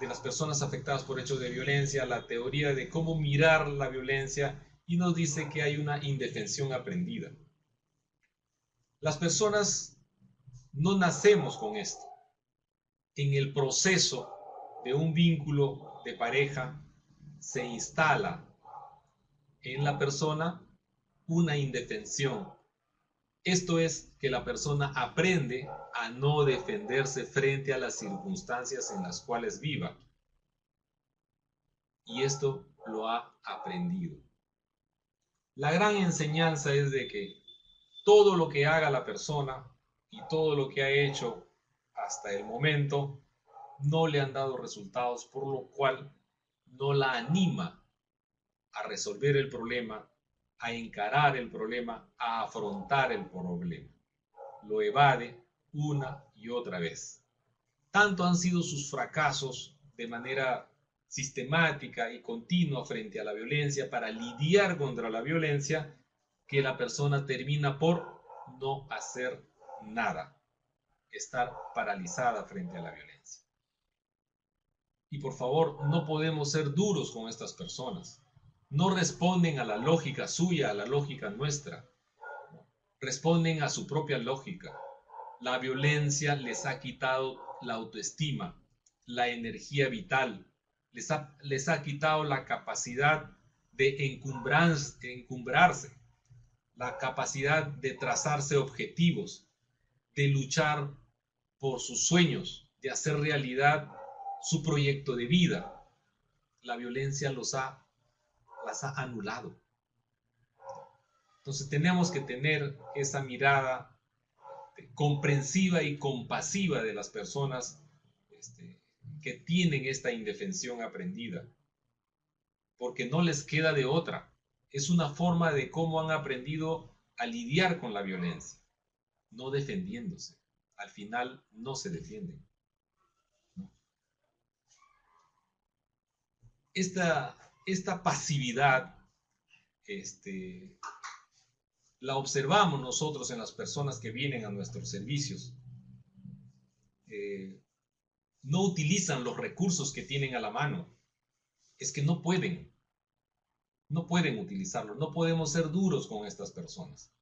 de las personas afectadas por hechos de violencia, la teoría de cómo mirar la violencia, y nos dice que hay una indefensión aprendida. Las personas no nacemos con esto. En el proceso de un vínculo de pareja se instala en la persona una indefensión. Esto es que la persona aprende a no defenderse frente a las circunstancias en las cuales viva. Y esto lo ha aprendido. La gran enseñanza es de que todo lo que haga la persona y todo lo que ha hecho hasta el momento no le han dado resultados, por lo cual no la anima a resolver el problema, a encarar el problema, a afrontar el problema. Lo evade una y otra vez. Tanto han sido sus fracasos de manera sistemática y continua frente a la violencia, para lidiar contra la violencia, que la persona termina por no hacer nada, estar paralizada frente a la violencia. Y por favor, no podemos ser duros con estas personas. No responden a la lógica suya, a la lógica nuestra. Responden a su propia lógica. La violencia les ha quitado la autoestima, la energía vital, les ha quitado la capacidad de encumbrarse, la capacidad de trazarse objetivos, de luchar por sus sueños, de hacer realidad su proyecto de vida. La violencia las ha anulado. Entonces tenemos que tener esa mirada comprensiva y compasiva de las personas que tienen esta indefensión aprendida, porque no les queda de otra. Es una forma de cómo han aprendido a lidiar con la violencia, no defendiéndose. Al final no se defienden. Esta pasividad la observamos nosotros en las personas que vienen a nuestros servicios. No utilizan los recursos que tienen a la mano. Es que no pueden utilizarlos. No podemos ser duros con estas personas.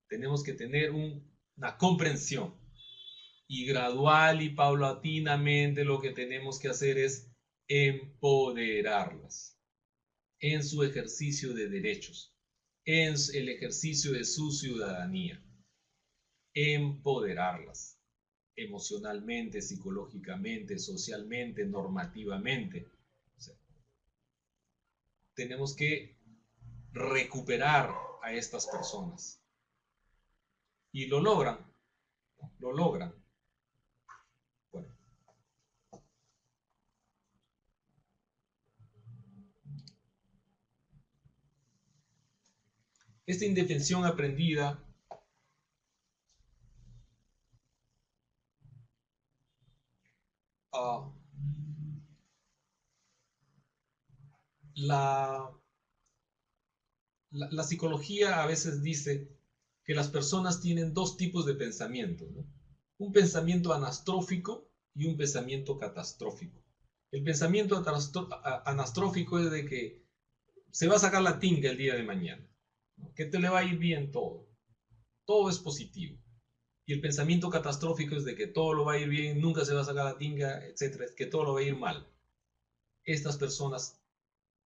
Tenemos que tener una comprensión, y gradual y paulatinamente lo que tenemos que hacer es empoderarlas en su ejercicio de derechos, en el ejercicio de su ciudadanía. Empoderarlas. emocionalmente, psicológicamente, socialmente, normativamente. O sea, tenemos que recuperar a estas personas. Y lo logran, lo logran. Bueno. Esta indefensión aprendida la psicología a veces dice que las personas tienen dos tipos de pensamiento, ¿no? Un pensamiento anastrófico y un pensamiento catastrófico. El pensamiento anastrófico es de que se va a sacar la tinga el día de mañana, ¿no? Que te le va a ir bien todo. Todo es positivo. Y el pensamiento catastrófico es de que todo lo va a ir bien, nunca se va a sacar la tinga, etcétera, que todo lo va a ir mal. Estas personas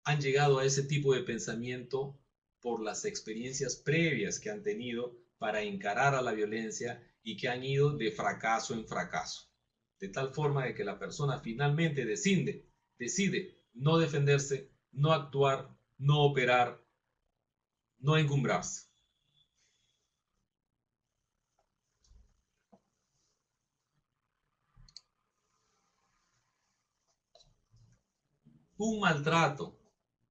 han llegado a ese tipo de pensamiento por las experiencias previas que han tenido para encarar a la violencia y que han ido de fracaso en fracaso. De tal forma de que la persona finalmente decide no defenderse, no actuar, no operar, no encumbrarse. Un maltrato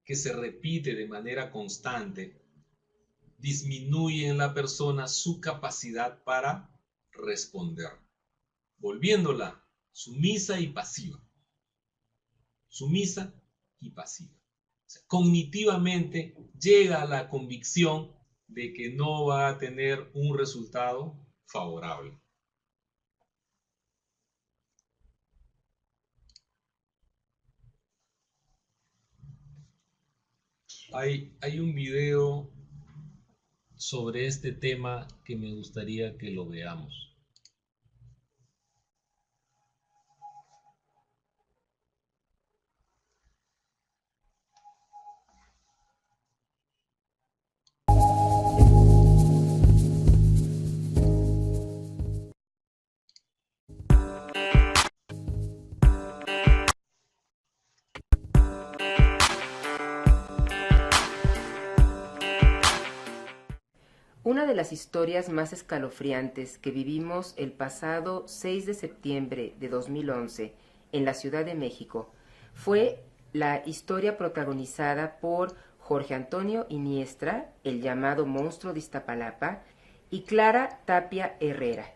que se repite de manera constante disminuye en la persona su capacidad para responder, volviéndola sumisa y pasiva. Sumisa y pasiva. O sea, cognitivamente llega a la convicción de que no va a tener un resultado favorable. Hay un video sobre este tema que me gustaría que lo veamos. Una de las historias más escalofriantes que vivimos el pasado 6 de septiembre de 2011 en la Ciudad de México fue la historia protagonizada por Jorge Antonio Iniestra, el llamado monstruo de Iztapalapa, y Clara Tapia Herrera,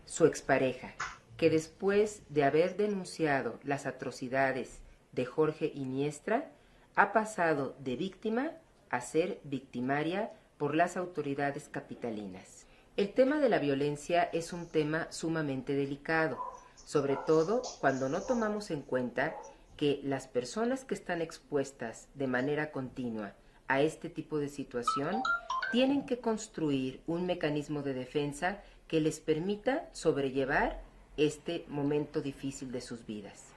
su expareja, que después de haber denunciado las atrocidades de Jorge Iniestra, ha pasado de víctima a ser victimaria por las autoridades capitalinas. El tema de la violencia es un tema sumamente delicado, sobre todo cuando no tomamos en cuenta que las personas que están expuestas de manera continua a este tipo de situación tienen que construir un mecanismo de defensa que les permita sobrellevar este momento difícil de sus vidas.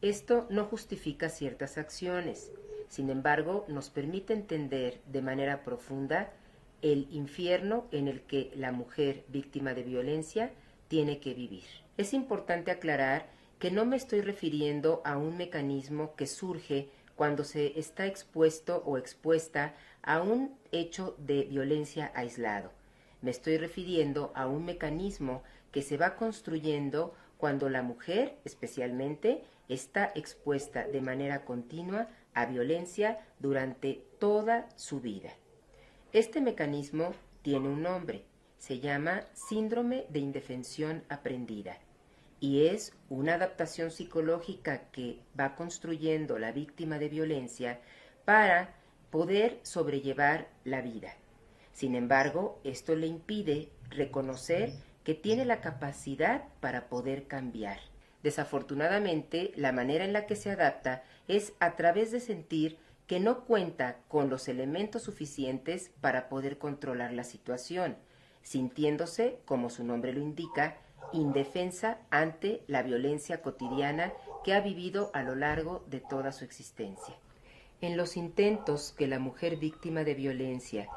Esto no justifica ciertas acciones, sin embargo, nos permite entender de manera profunda el infierno en el que la mujer víctima de violencia tiene que vivir. Es importante aclarar que no me estoy refiriendo a un mecanismo que surge cuando se está expuesto o expuesta a un hecho de violencia aislado. Me estoy refiriendo a un mecanismo que se va construyendo cuando la mujer, especialmente, está expuesta de manera continua a violencia durante toda su vida. Este mecanismo tiene un nombre, se llama síndrome de indefensión aprendida y es una adaptación psicológica que va construyendo la víctima de violencia para poder sobrellevar la vida. Sin embargo, esto le impide reconocer que tiene la capacidad para poder cambiar. Desafortunadamente, la manera en la que se adapta es a través de sentir que no cuenta con los elementos suficientes para poder controlar la situación, sintiéndose, como su nombre lo indica, indefensa ante la violencia cotidiana que ha vivido a lo largo de toda su existencia. En los intentos que la mujer víctima de violencia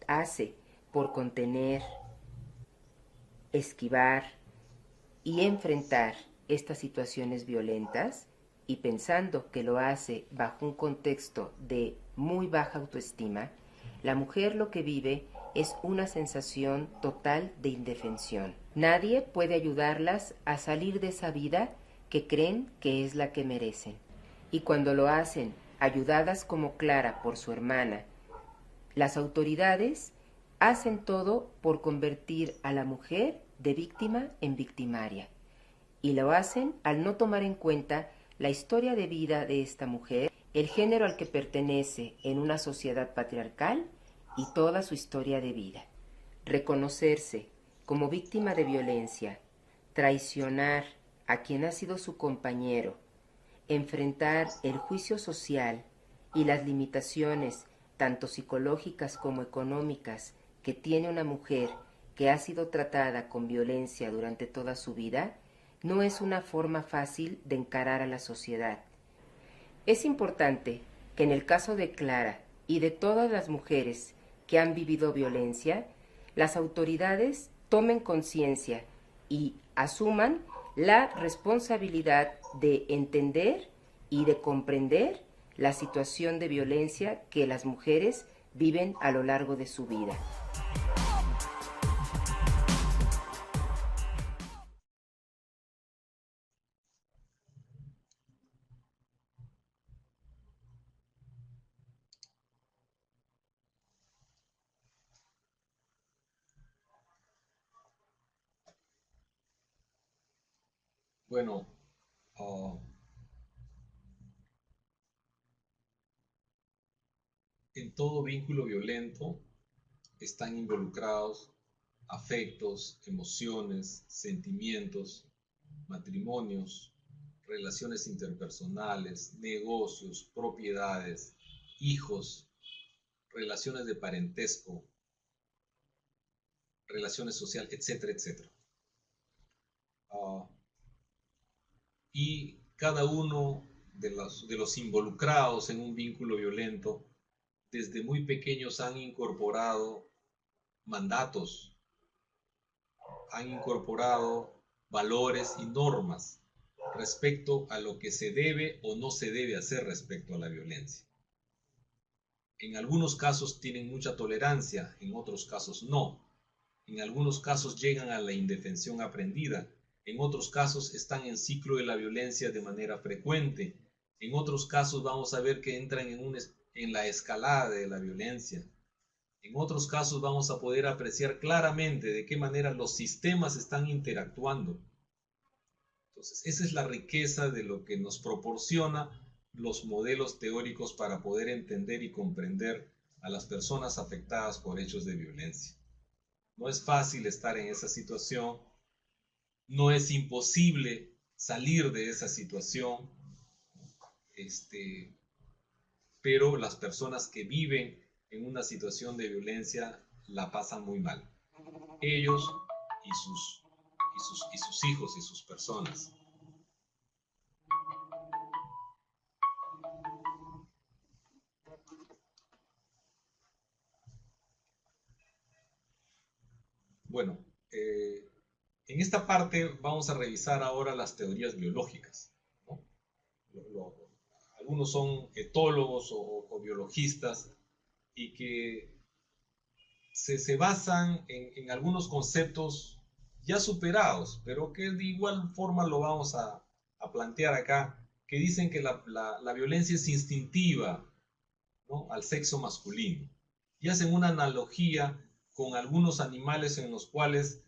hace por contener, esquivar, y enfrentar estas situaciones violentas, y pensando que lo hace bajo un contexto de muy baja autoestima, la mujer lo que vive es una sensación total de indefensión. Nadie puede ayudarlas a salir de esa vida que creen que es la que merecen. Y cuando lo hacen, ayudadas como Clara por su hermana, las autoridades hacen todo por convertir a la mujer de víctima en victimaria. Y lo hacen al no tomar en cuenta la historia de vida de esta mujer, el género al que pertenece en una sociedad patriarcal y toda su historia de vida. Reconocerse como víctima de violencia, traicionar a quien ha sido su compañero, enfrentar el juicio social y las limitaciones tanto psicológicas como económicas que tiene una mujer que ha sido tratada con violencia durante toda su vida, no es una forma fácil de encarar a la sociedad. Es importante que en el caso de Clara y de todas las mujeres que han vivido violencia, las autoridades tomen conciencia y asuman la responsabilidad de entender y de comprender la situación de violencia que las mujeres viven a lo largo de su vida. Bueno, ah, en todo vínculo violento están involucrados afectos, emociones, sentimientos, matrimonios, relaciones interpersonales, negocios, propiedades, hijos, relaciones de parentesco, relaciones sociales, etcétera, etcétera. Y cada uno de los involucrados en un vínculo violento, desde muy pequeños han incorporado mandatos, han incorporado valores y normas respecto a lo que se debe o no se debe hacer respecto a la violencia. En algunos casos tienen mucha tolerancia, en otros casos no. En algunos casos llegan a la indefensión aprendida, en otros casos están en ciclo de la violencia de manera frecuente, en otros casos vamos a ver que entran en la escalada de la violencia. En otros casos vamos a poder apreciar claramente de qué manera los sistemas están interactuando. Entonces, esa es la riqueza de lo que nos proporciona los modelos teóricos para poder entender y comprender a las personas afectadas por hechos de violencia. No es fácil estar en esa situación, no es imposible salir de esa situación, pero las personas que viven en una situación de violencia la pasan muy mal. Ellos y sus hijos y sus personas. Bueno, en esta parte vamos a revisar ahora las teorías biológicas, ¿no? Algunos son etólogos o biologistas y que se basan en algunos conceptos ya superados, pero que de igual forma lo vamos a plantear acá, que dicen que la violencia es instintiva, ¿no?, al sexo masculino. Y hacen una analogía con algunos animales en los cuales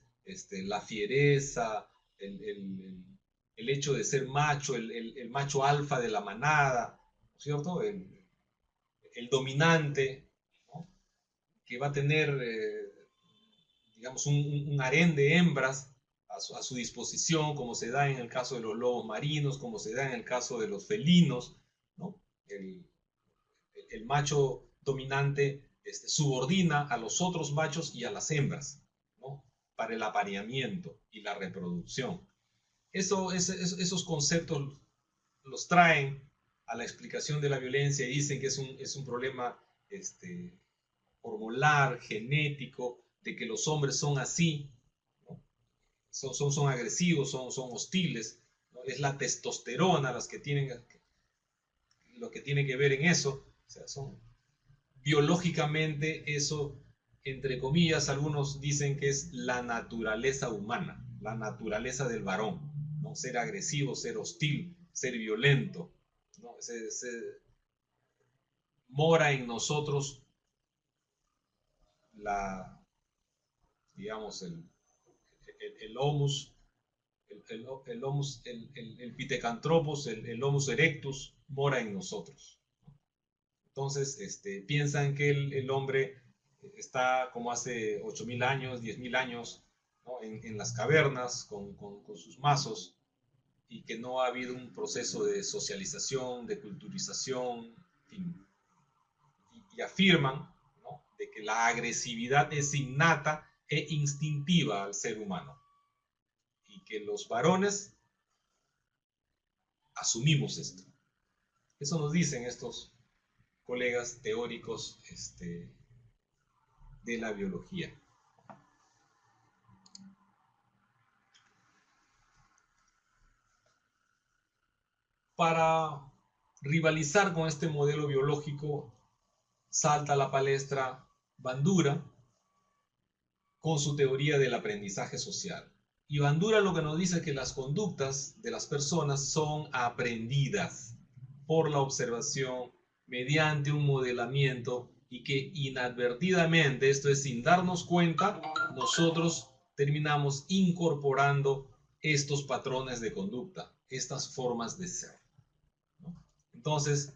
la fiereza, el hecho de ser macho, el macho alfa de la manada, ¿no es cierto?, el dominante, ¿no?, que va a tener, digamos, un harén de hembras a su disposición, como se da en el caso de los lobos marinos, como se da en el caso de los felinos, ¿no? El macho dominante subordina a los otros machos y a las hembras, ¿no?, para el apareamiento y la reproducción. Esos conceptos los traen a la explicación de la violencia y dicen que es un problema hormonal, genético, de que los hombres son así, ¿no?, son agresivos, son hostiles, ¿no? Es la testosterona lo que tiene que ver en eso. O sea, son biológicamente eso, entre comillas, algunos dicen que es la naturaleza humana, la naturaleza del varón, ¿no? Ser agresivo, ser hostil, ser violento, ¿no? Mora en nosotros digamos, el homus, el pithecanthropus, el homus erectus, mora en nosotros. Entonces, piensan que el hombre está como hace 8.000 años, 10.000 años, ¿no? en las cavernas con sus mazos, y que no ha habido un proceso de socialización, de culturización, en fin. Y afirman, ¿no?, de que la agresividad es innata e instintiva al ser humano, y que los varones asumimos esto. Eso nos dicen estos colegas teóricos de la biología. Para rivalizar con este modelo biológico, salta a la palestra Bandura con su teoría del aprendizaje social. Y Bandura lo que nos dice es que las conductas de las personas son aprendidas por la observación mediante un modelamiento, y que inadvertidamente, esto es sin darnos cuenta, nosotros terminamos incorporando estos patrones de conducta, estas formas de ser, ¿no? Entonces,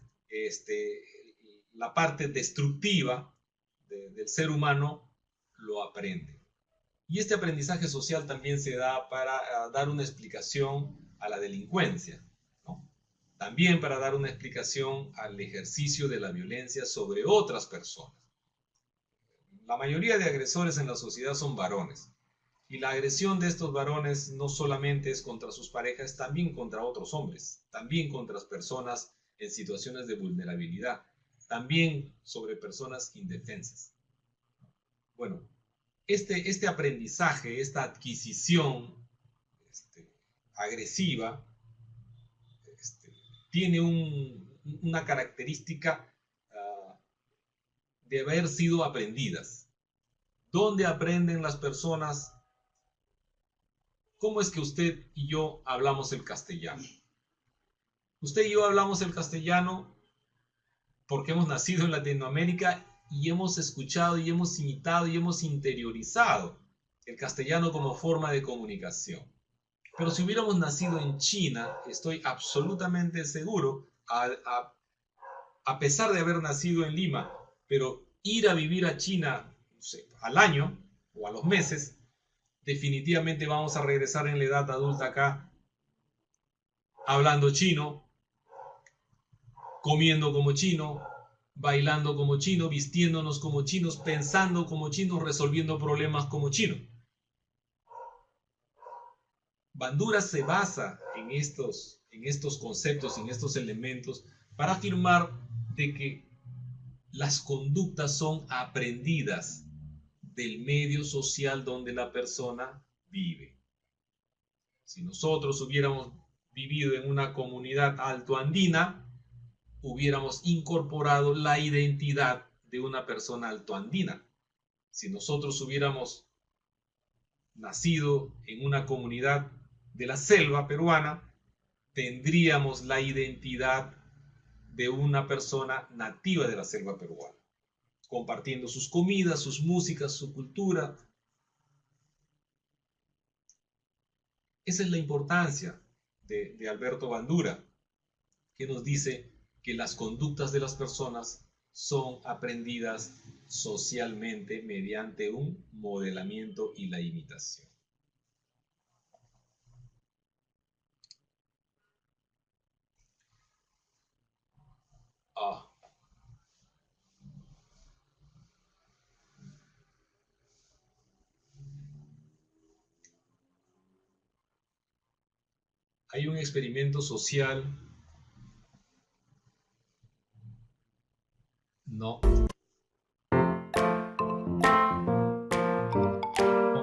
la parte destructiva del ser humano lo aprende. Y este aprendizaje social también se da para dar una explicación a la delincuencia, ¿no? También para dar una explicación al ejercicio de la violencia sobre otras personas. La mayoría de agresores en la sociedad son varones. Y la agresión de estos varones no solamente es contra sus parejas, también contra otros hombres, también contra personas en situaciones de vulnerabilidad, también sobre personas indefensas. Bueno, este aprendizaje, esta adquisición agresiva, tiene una característica de haber sido aprendidas. ¿Dónde aprenden las personas? ¿Cómo es que usted y yo hablamos el castellano? Usted y yo hablamos el castellano porque hemos nacido en Latinoamérica y hemos escuchado y hemos imitado y hemos interiorizado el castellano como forma de comunicación. Pero si hubiéramos nacido en China, estoy absolutamente seguro, a pesar de haber nacido en Lima, pero ir a vivir a China, no sé, al año o a los meses, definitivamente vamos a regresar en la edad adulta acá, hablando chino, comiendo como chino, bailando como chino, vistiéndonos como chinos, pensando como chinos, resolviendo problemas como chinos. Bandura se basa en estos conceptos, en estos elementos, para afirmar de que las conductas son aprendidas del medio social donde la persona vive. Si nosotros hubiéramos vivido en una comunidad altoandina, hubiéramos incorporado la identidad de una persona altoandina. Si nosotros hubiéramos nacido en una comunidad de la selva peruana, tendríamos la identidad de una persona nativa de la selva peruana, compartiendo sus comidas, sus músicas, su cultura. Esa es la importancia de Alberto Bandura, que nos dice que las conductas de las personas son aprendidas socialmente mediante un modelamiento y la imitación. Hay un experimento social. No.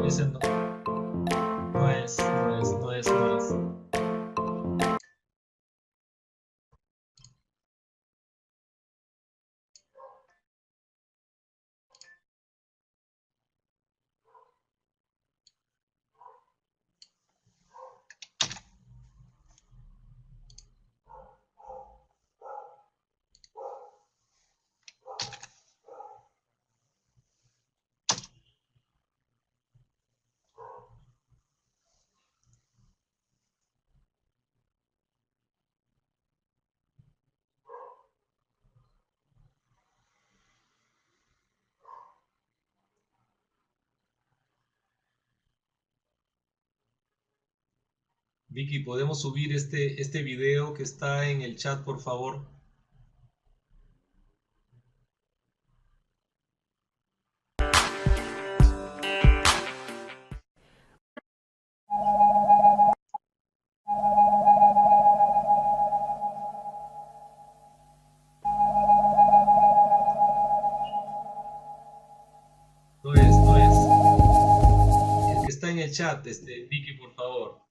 Ese no. No es. Vicky, ¿podemos subir este video que está en el chat, por favor? No es, no es. El que está en el chat, Vicky, por favor.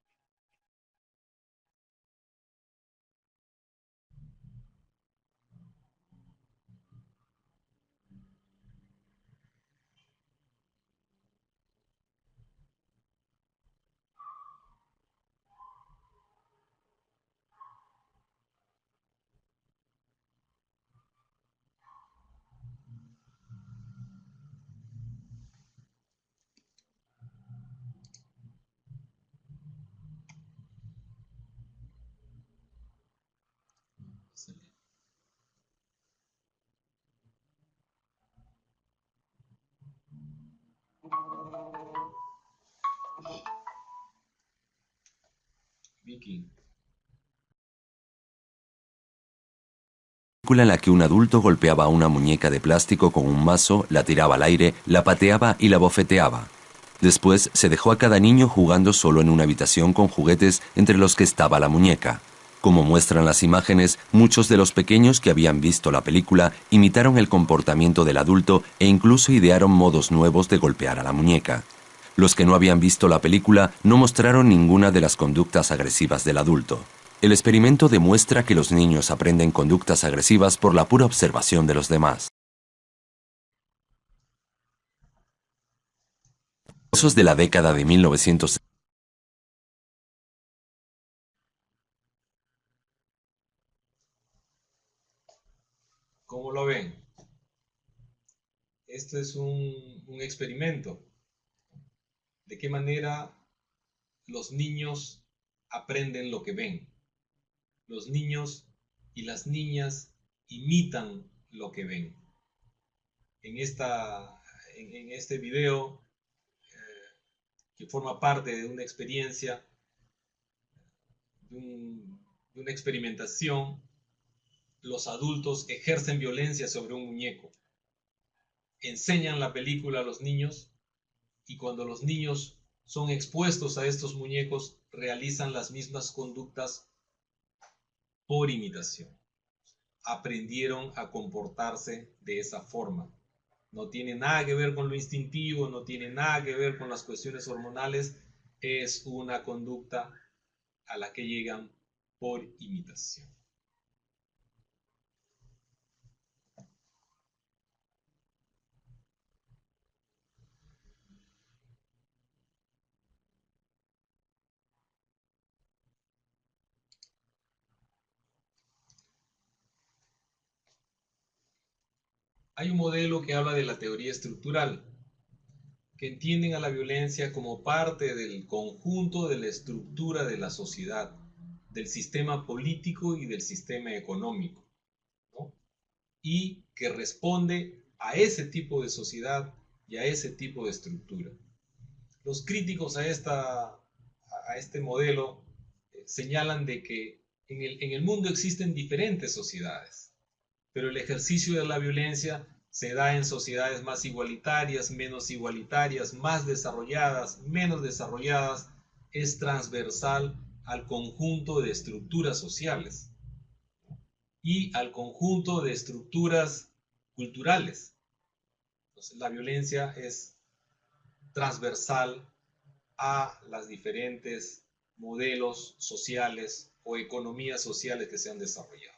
Vicky. En la que un adulto golpeaba a una muñeca de plástico con un mazo, la tiraba al aire, la pateaba y la bofeteaba. Después se dejó a cada niño jugando solo en una habitación con juguetes entre los que estaba la muñeca. Como muestran las imágenes, muchos de los pequeños que habían visto la película imitaron el comportamiento del adulto e incluso idearon modos nuevos de golpear a la muñeca. Los que no habían visto la película no mostraron ninguna de las conductas agresivas del adulto. El experimento demuestra que los niños aprenden conductas agresivas por la pura observación de los demás. Casos de la década de 1900. ¿Cómo lo ven? Esto es un experimento. ¿De qué manera los niños aprenden lo que ven? Los niños y las niñas imitan lo que ven. En este video, que forma parte de una experiencia, de una experimentación, los adultos ejercen violencia sobre un muñeco. Enseñan la película a los niños y cuando los niños son expuestos a estos muñecos, realizan las mismas conductas por imitación. Aprendieron a comportarse de esa forma. No tiene nada que ver con lo instintivo, no tiene nada que ver con las cuestiones hormonales. Es una conducta a la que llegan por imitación. Hay un modelo que habla de la teoría estructural, que entienden a la violencia como parte del conjunto de la estructura de la sociedad, del sistema político y del sistema económico, ¿no? Y que responde a ese tipo de sociedad y a ese tipo de estructura. Los críticos a este modelo señalan de que en el mundo existen diferentes sociedades, pero el ejercicio de la violencia se da en sociedades más igualitarias, menos igualitarias, más desarrolladas, menos desarrolladas, es transversal al conjunto de estructuras sociales y al conjunto de estructuras culturales. Entonces, la violencia es transversal a las diferentes modelos sociales o economías sociales que se han desarrollado.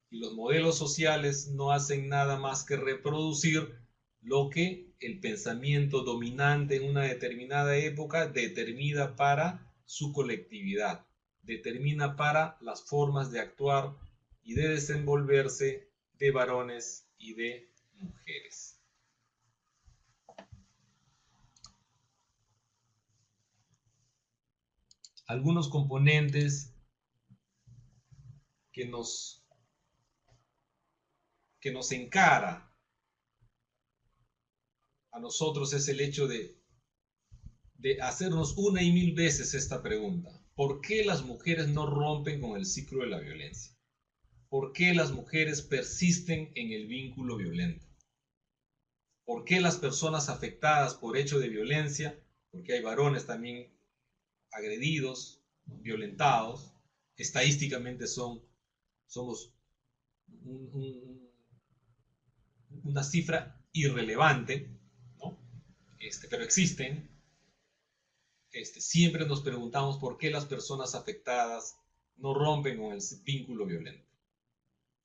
Y los modelos sociales no hacen nada más que reproducir lo que el pensamiento dominante en una determinada época determina para su colectividad, determina para las formas de actuar y de desenvolverse de varones y de mujeres. Algunos componentes que nos encara a nosotros es el hecho de hacernos una y mil veces esta pregunta. ¿Por qué las mujeres no rompen con el ciclo de la violencia? ¿Por qué las mujeres persisten en el vínculo violento? ¿Por qué las personas afectadas por hecho de violencia, porque hay varones también agredidos, violentados, estadísticamente somos una cifra irrelevante, ¿no? Pero existen. Siempre nos preguntamos por qué las personas afectadas no rompen con el vínculo violento.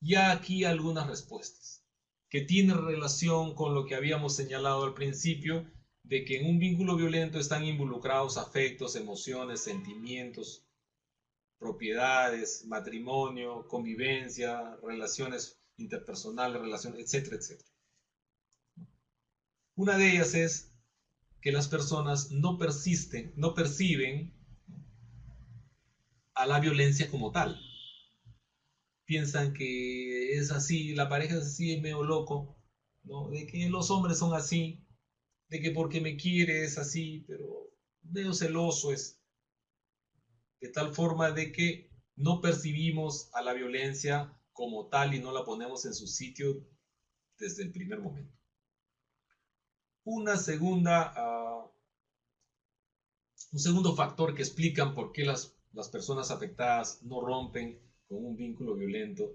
Ya aquí algunas respuestas que tienen relación con lo que habíamos señalado al principio, de que en un vínculo violento están involucrados afectos, emociones, sentimientos, propiedades, matrimonio, convivencia, relaciones interpersonales, relaciones, etcétera, etcétera. Una de ellas es que las personas no perciben a la violencia como tal. Piensan que es así, la pareja es así, es medio loco, ¿no? De que los hombres son así, de que porque me quiere es así, pero medio celoso es. De tal forma de que no percibimos a la violencia como tal y no la ponemos en su sitio desde el primer momento. Un segundo factor que explican por qué las personas afectadas no rompen con un vínculo violento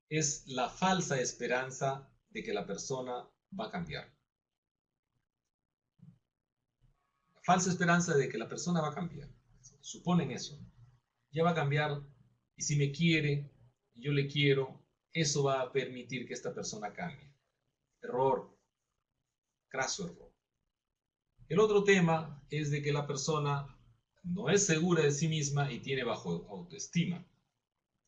es la falsa esperanza de que la persona va a cambiar. La falsa esperanza de que la persona va a cambiar. Suponen eso. Ya va a cambiar y si me quiere y yo le quiero, eso va a permitir que esta persona cambie. Error. Craso error. El otro tema es de que la persona no es segura de sí misma y tiene bajo autoestima.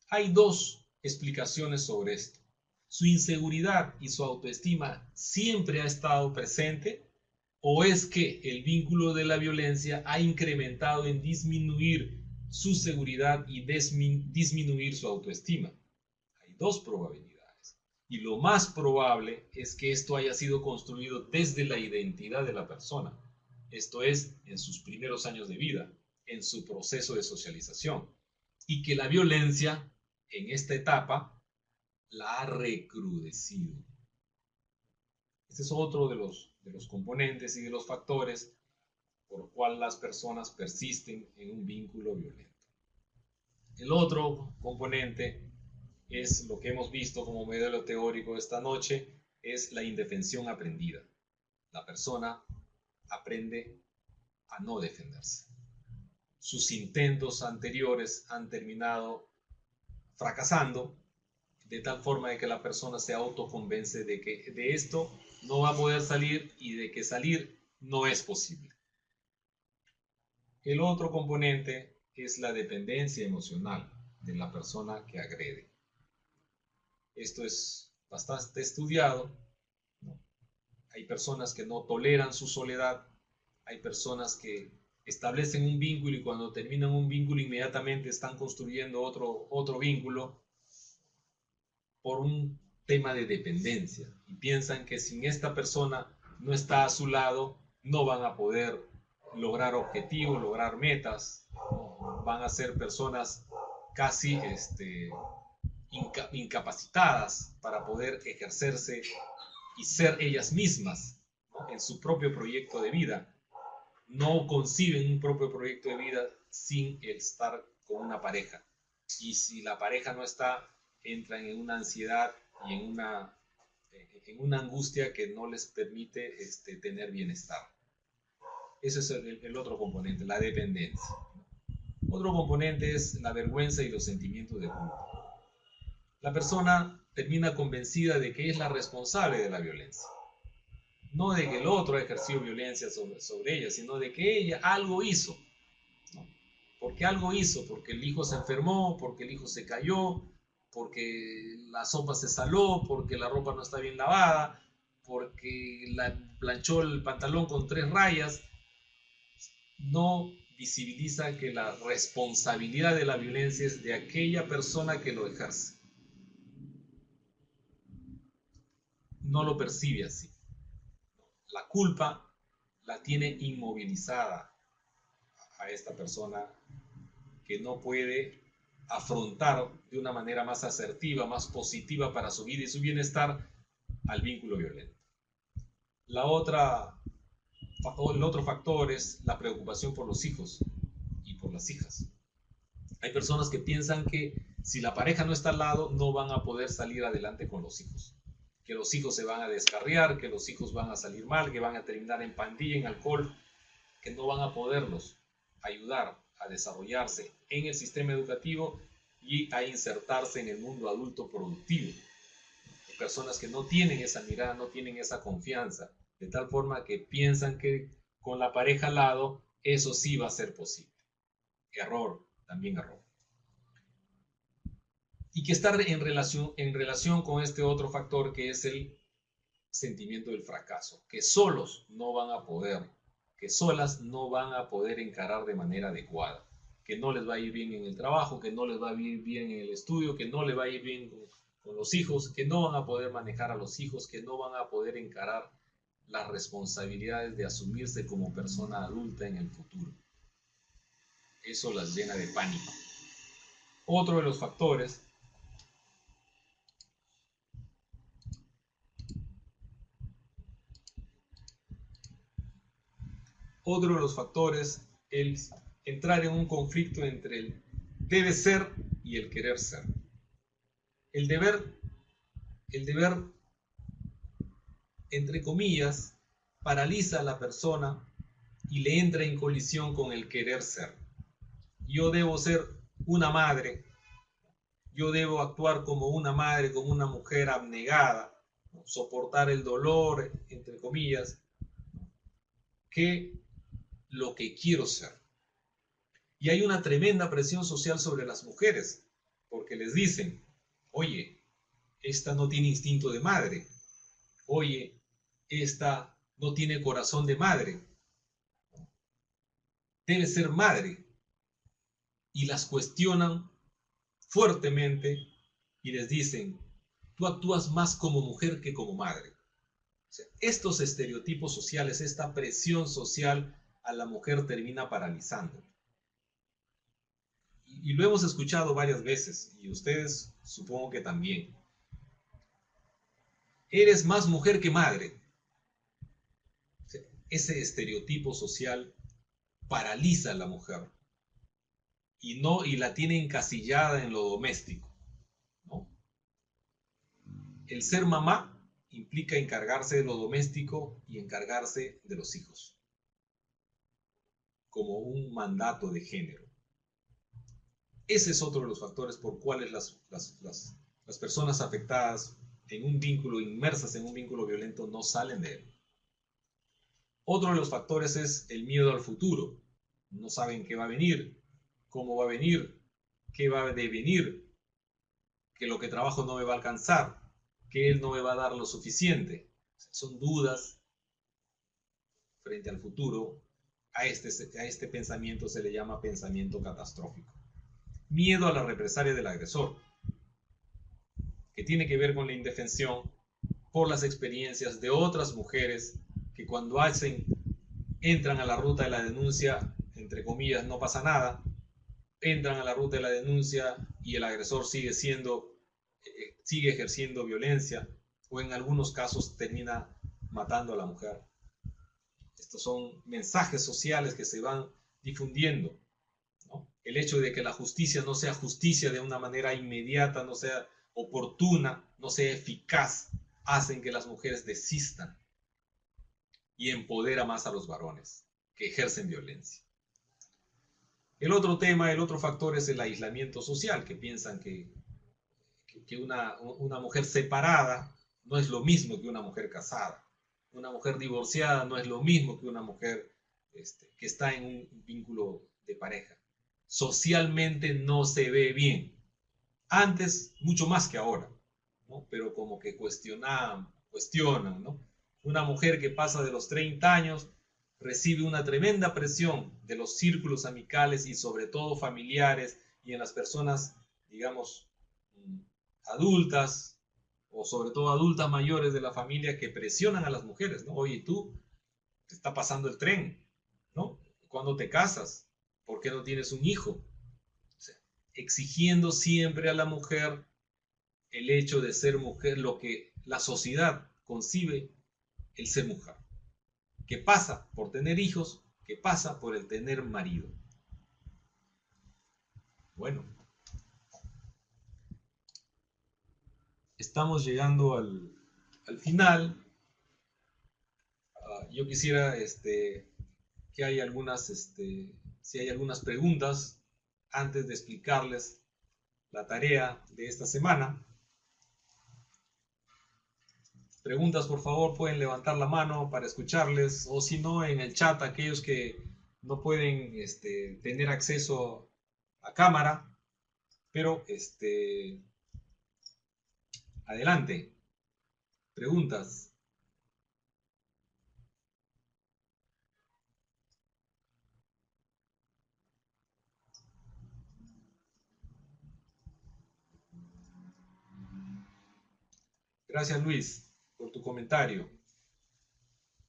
Hay dos explicaciones sobre esto. ¿Su inseguridad y su autoestima siempre ha estado presente? ¿O es que el vínculo de la violencia ha incrementado en disminuir su seguridad y disminuir su autoestima? Hay dos probabilidades. Y lo más probable es que esto haya sido construido desde la identidad de la persona. Esto es, en sus primeros años de vida, en su proceso de socialización. Y que la violencia, en esta etapa, la ha recrudecido. Este es otro de los componentes y de los factores por los cuales las personas persisten en un vínculo violento. El otro componente es lo que hemos visto como modelo teórico esta noche, es la indefensión aprendida. La persona aprende a no defenderse. Sus intentos anteriores han terminado fracasando, de tal forma de que la persona se autoconvence de que de esto no va a poder salir y de que salir no es posible. El otro componente es la dependencia emocional de la persona que agrede. Esto es bastante estudiado, ¿no? Hay personas que no toleran su soledad, hay personas que establecen un vínculo y cuando terminan un vínculo inmediatamente están construyendo otro vínculo por un tema de dependencia y piensan que sin esta persona no está a su lado no van a poder lograr objetivos, lograr metas, ¿no? Van a ser personas casi incapacitadas para poder ejercerse y ser ellas mismas, ¿no? En su propio proyecto de vida. No conciben un propio proyecto de vida sin estar con una pareja. Y si la pareja no está, entran en una ansiedad y en una angustia que no les permite tener bienestar. Ese es el otro componente, la dependencia. Otro componente es la vergüenza y los sentimientos de culpa. La persona termina convencida de que es la responsable de la violencia. No de que el otro ha ejercido violencia sobre ella, sino de que ella algo hizo. ¿No? Porque algo hizo, porque el hijo se enfermó, porque el hijo se cayó, porque la sopa se saló, porque la ropa no está bien lavada, porque planchó el pantalón con 3 rayas. No visibiliza que la responsabilidad de la violencia es de aquella persona que lo ejerce. No lo percibe así. La culpa la tiene inmovilizada a esta persona que no puede afrontar de una manera más asertiva, más positiva para su vida y su bienestar al vínculo violento. El otro factor es la preocupación por los hijos y por las hijas. Hay personas que piensan que si la pareja no está al lado, no van a poder salir adelante con los hijos. Que los hijos se van a descarriar, que los hijos van a salir mal, que van a terminar en pandilla, en alcohol, que no van a poderlos ayudar a desarrollarse en el sistema educativo y a insertarse en el mundo adulto productivo. Hay personas que no tienen esa mirada, no tienen esa confianza, de tal forma que piensan que con la pareja al lado eso sí va a ser posible. Error, también error. Y que está en relación con este otro factor que es el sentimiento del fracaso, que solos no van a poder, que solas no van a poder encarar de manera adecuada, que no les va a ir bien en el trabajo, que no les va a ir bien en el estudio, que no les va a ir bien con los hijos, que no van a poder manejar a los hijos, que no van a poder encarar las responsabilidades de asumirse como persona adulta en el futuro. Eso las llena de pánico. Otro de los factores es entrar en un conflicto entre el debe ser y el querer ser. El deber, entre comillas, paraliza a la persona y le entra en colisión con el querer ser. Yo debo ser una madre, yo debo actuar como una madre, como una mujer abnegada, soportar el dolor, entre comillas, que lo que quiero ser. Y hay una tremenda presión social sobre las mujeres, porque les dicen, oye, esta no tiene instinto de madre, oye, esta no tiene corazón de madre, debe ser madre. Y las cuestionan fuertemente y les dicen, tú actúas más como mujer que como madre. O sea, estos estereotipos sociales, esta presión social a la mujer termina paralizando. Y lo hemos escuchado varias veces, y ustedes supongo que también. Eres más mujer que madre. O sea, ese estereotipo social paraliza a la mujer y la tiene encasillada en lo doméstico, ¿no? El ser mamá implica encargarse de lo doméstico y encargarse de los hijos, como un mandato de género. Ese es otro de los factores por cuales las personas afectadas en un vínculo, inmersas en un vínculo violento, no salen de él. Otro de los factores es el miedo al futuro. No saben qué va a venir, cómo va a venir, qué va a devenir, que lo que trabajo no me va a alcanzar, que él no me va a dar lo suficiente. Son dudas frente al futuro. A este pensamiento se le llama pensamiento catastrófico. Miedo a la represalia del agresor, que tiene que ver con la indefensión por las experiencias de otras mujeres que cuando entran a la ruta de la denuncia, entre comillas, no pasa nada, entran a la ruta de la denuncia y el agresor sigue ejerciendo violencia o en algunos casos termina matando a la mujer. Estos son mensajes sociales que se van difundiendo, ¿no? El hecho de que la justicia no sea justicia de una manera inmediata, no sea oportuna, no sea eficaz, hacen que las mujeres desistan y empodera más a los varones que ejercen violencia. El otro tema, el otro factor es el aislamiento social, que piensan que una mujer separada no es lo mismo que una mujer casada. Una mujer divorciada no es lo mismo que una mujer que está en un vínculo de pareja. Socialmente no se ve bien. Antes, mucho más que ahora, ¿no? Pero como que cuestionan, ¿no? Una mujer que pasa de los 30 años recibe una tremenda presión de los círculos amicales y sobre todo familiares y en las personas, digamos, adultas o sobre todo adultas mayores de la familia que presionan a las mujeres, ¿no? Oye, tú, te está pasando el tren, ¿no? ¿Cuándo te casas? ¿Por qué no tienes un hijo? O sea, exigiendo siempre a la mujer el hecho de ser mujer, lo que la sociedad concibe el ser mujer, que pasa por tener hijos, que pasa por el tener marido. Bueno, estamos llegando al final. Yo quisiera que hay algunas, si hay algunas preguntas antes de explicarles la tarea de esta semana. Preguntas, por favor, pueden levantar la mano para escucharles, o si no, en el chat, aquellos que no pueden tener acceso a cámara, pero adelante. Preguntas. Gracias, Luis, por tu comentario.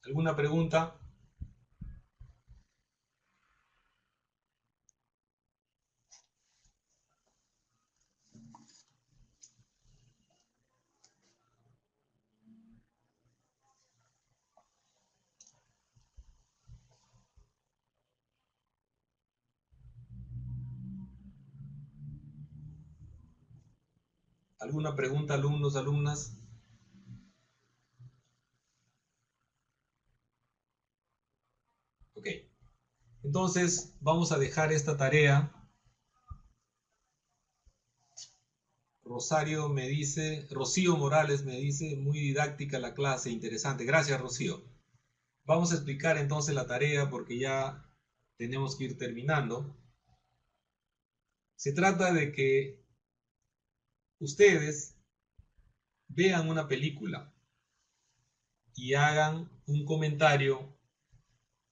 ¿Alguna pregunta? ¿Alguna pregunta, alumnos, alumnas? Ok. Entonces, vamos a dejar esta tarea. Rocío Morales me dice, muy didáctica la clase, interesante. Gracias, Rocío. Vamos a explicar entonces la tarea porque ya tenemos que ir terminando. Se trata de que ustedes vean una película y hagan un comentario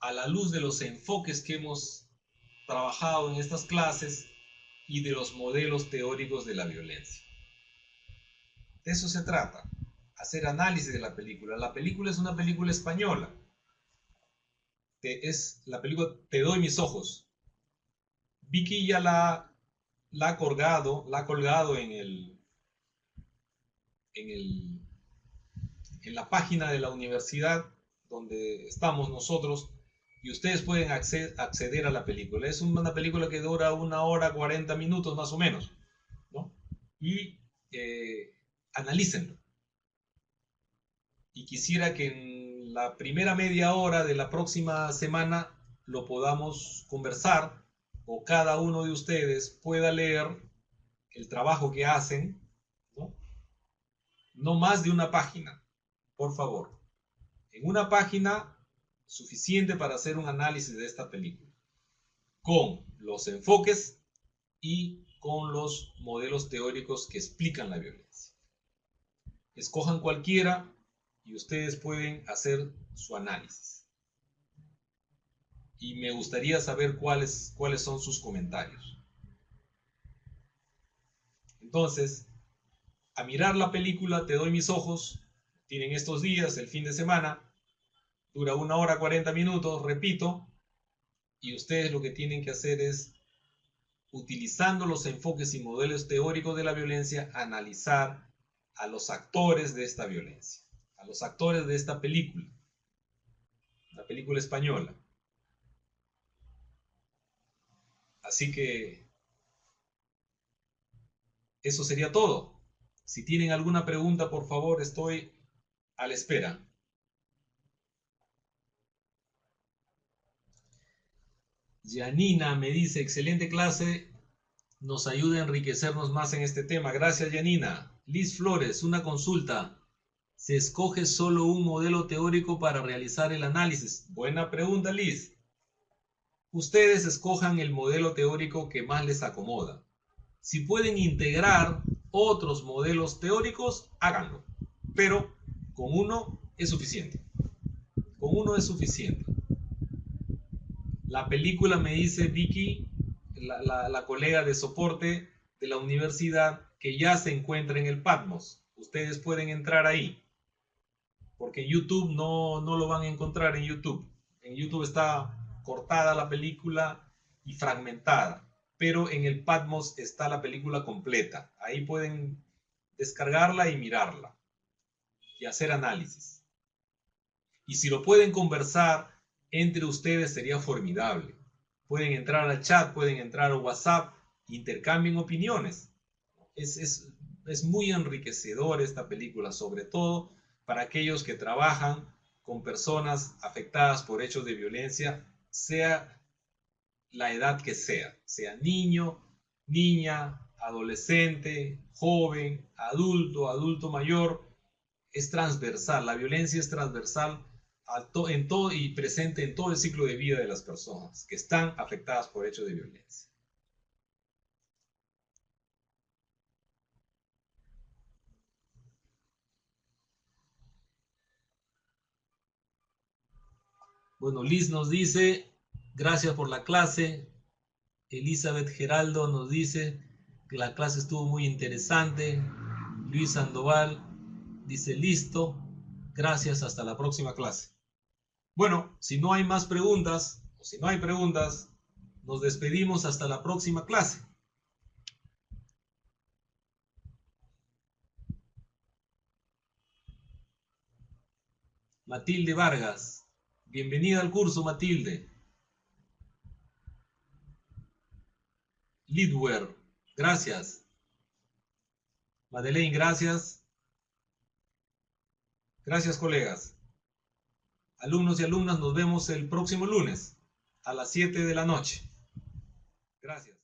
a la luz de los enfoques que hemos trabajado en estas clases y de los modelos teóricos de la violencia. De eso se trata, hacer análisis de la película. La película es una película española. La película Te doy mis ojos. Vicky ya la ha colgado en la página de la universidad donde estamos nosotros y ustedes pueden acceder a la película. Es una película que dura 1 hora 40 minutos más o menos, ¿no? Y analícenlo. Y quisiera que en la primera media hora de la próxima semana lo podamos conversar o cada uno de ustedes pueda leer el trabajo que hacen, ¿no? No más de una página, por favor. En una página suficiente para hacer un análisis de esta película, con los enfoques y con los modelos teóricos que explican la violencia. Escojan cualquiera y ustedes pueden hacer su análisis. Y me gustaría saber cuáles son sus comentarios. Entonces, a mirar la película Te doy mis ojos, tienen estos días, el fin de semana, dura 1 hora 40 minutos, repito, y ustedes lo que tienen que hacer es, utilizando los enfoques y modelos teóricos de la violencia, analizar a los actores de esta violencia, a los actores de esta película, la película española. Así que eso sería todo. Si tienen alguna pregunta, por favor, estoy a la espera. Yanina me dice, excelente clase, nos ayuda a enriquecernos más en este tema. Gracias, Yanina. Liz Flores, una consulta. ¿Se escoge solo un modelo teórico para realizar el análisis? Buena pregunta, Liz. Ustedes escojan el modelo teórico que más les acomoda. Si pueden integrar otros modelos teóricos, háganlo. Pero con uno es suficiente. Con uno es suficiente. La película, me dice Vicky, la colega de soporte de la universidad, que ya se encuentra en el Patmos. Ustedes pueden entrar ahí. Porque en YouTube no lo van a encontrar en YouTube. En YouTube está cortada la película y fragmentada. Pero en el Patmos está la película completa. Ahí pueden descargarla y mirarla. Y hacer análisis. Y si lo pueden conversar entre ustedes sería formidable. Pueden entrar al chat, pueden entrar a WhatsApp, intercambien opiniones. Es muy enriquecedor esta película, sobre todo para aquellos que trabajan con personas afectadas por hechos de violencia, sea la edad que sea niño, niña, adolescente, joven, adulto mayor. Es transversal, la violencia es transversal en todo y presente en todo el ciclo de vida de las personas que están afectadas por hechos de violencia. Bueno, Liz nos dice, gracias por la clase. Elizabeth Geraldo nos dice que la clase estuvo muy interesante. Luis Sandoval dice, listo, gracias, hasta la próxima clase. Bueno, si no hay más preguntas, o si no hay preguntas, nos despedimos hasta la próxima clase. Matilde Vargas, bienvenida al curso, Matilde. Lidwer, gracias. Madeleine, gracias. Gracias, colegas. Alumnos y alumnas, nos vemos el próximo lunes a las 7 de la noche. Gracias.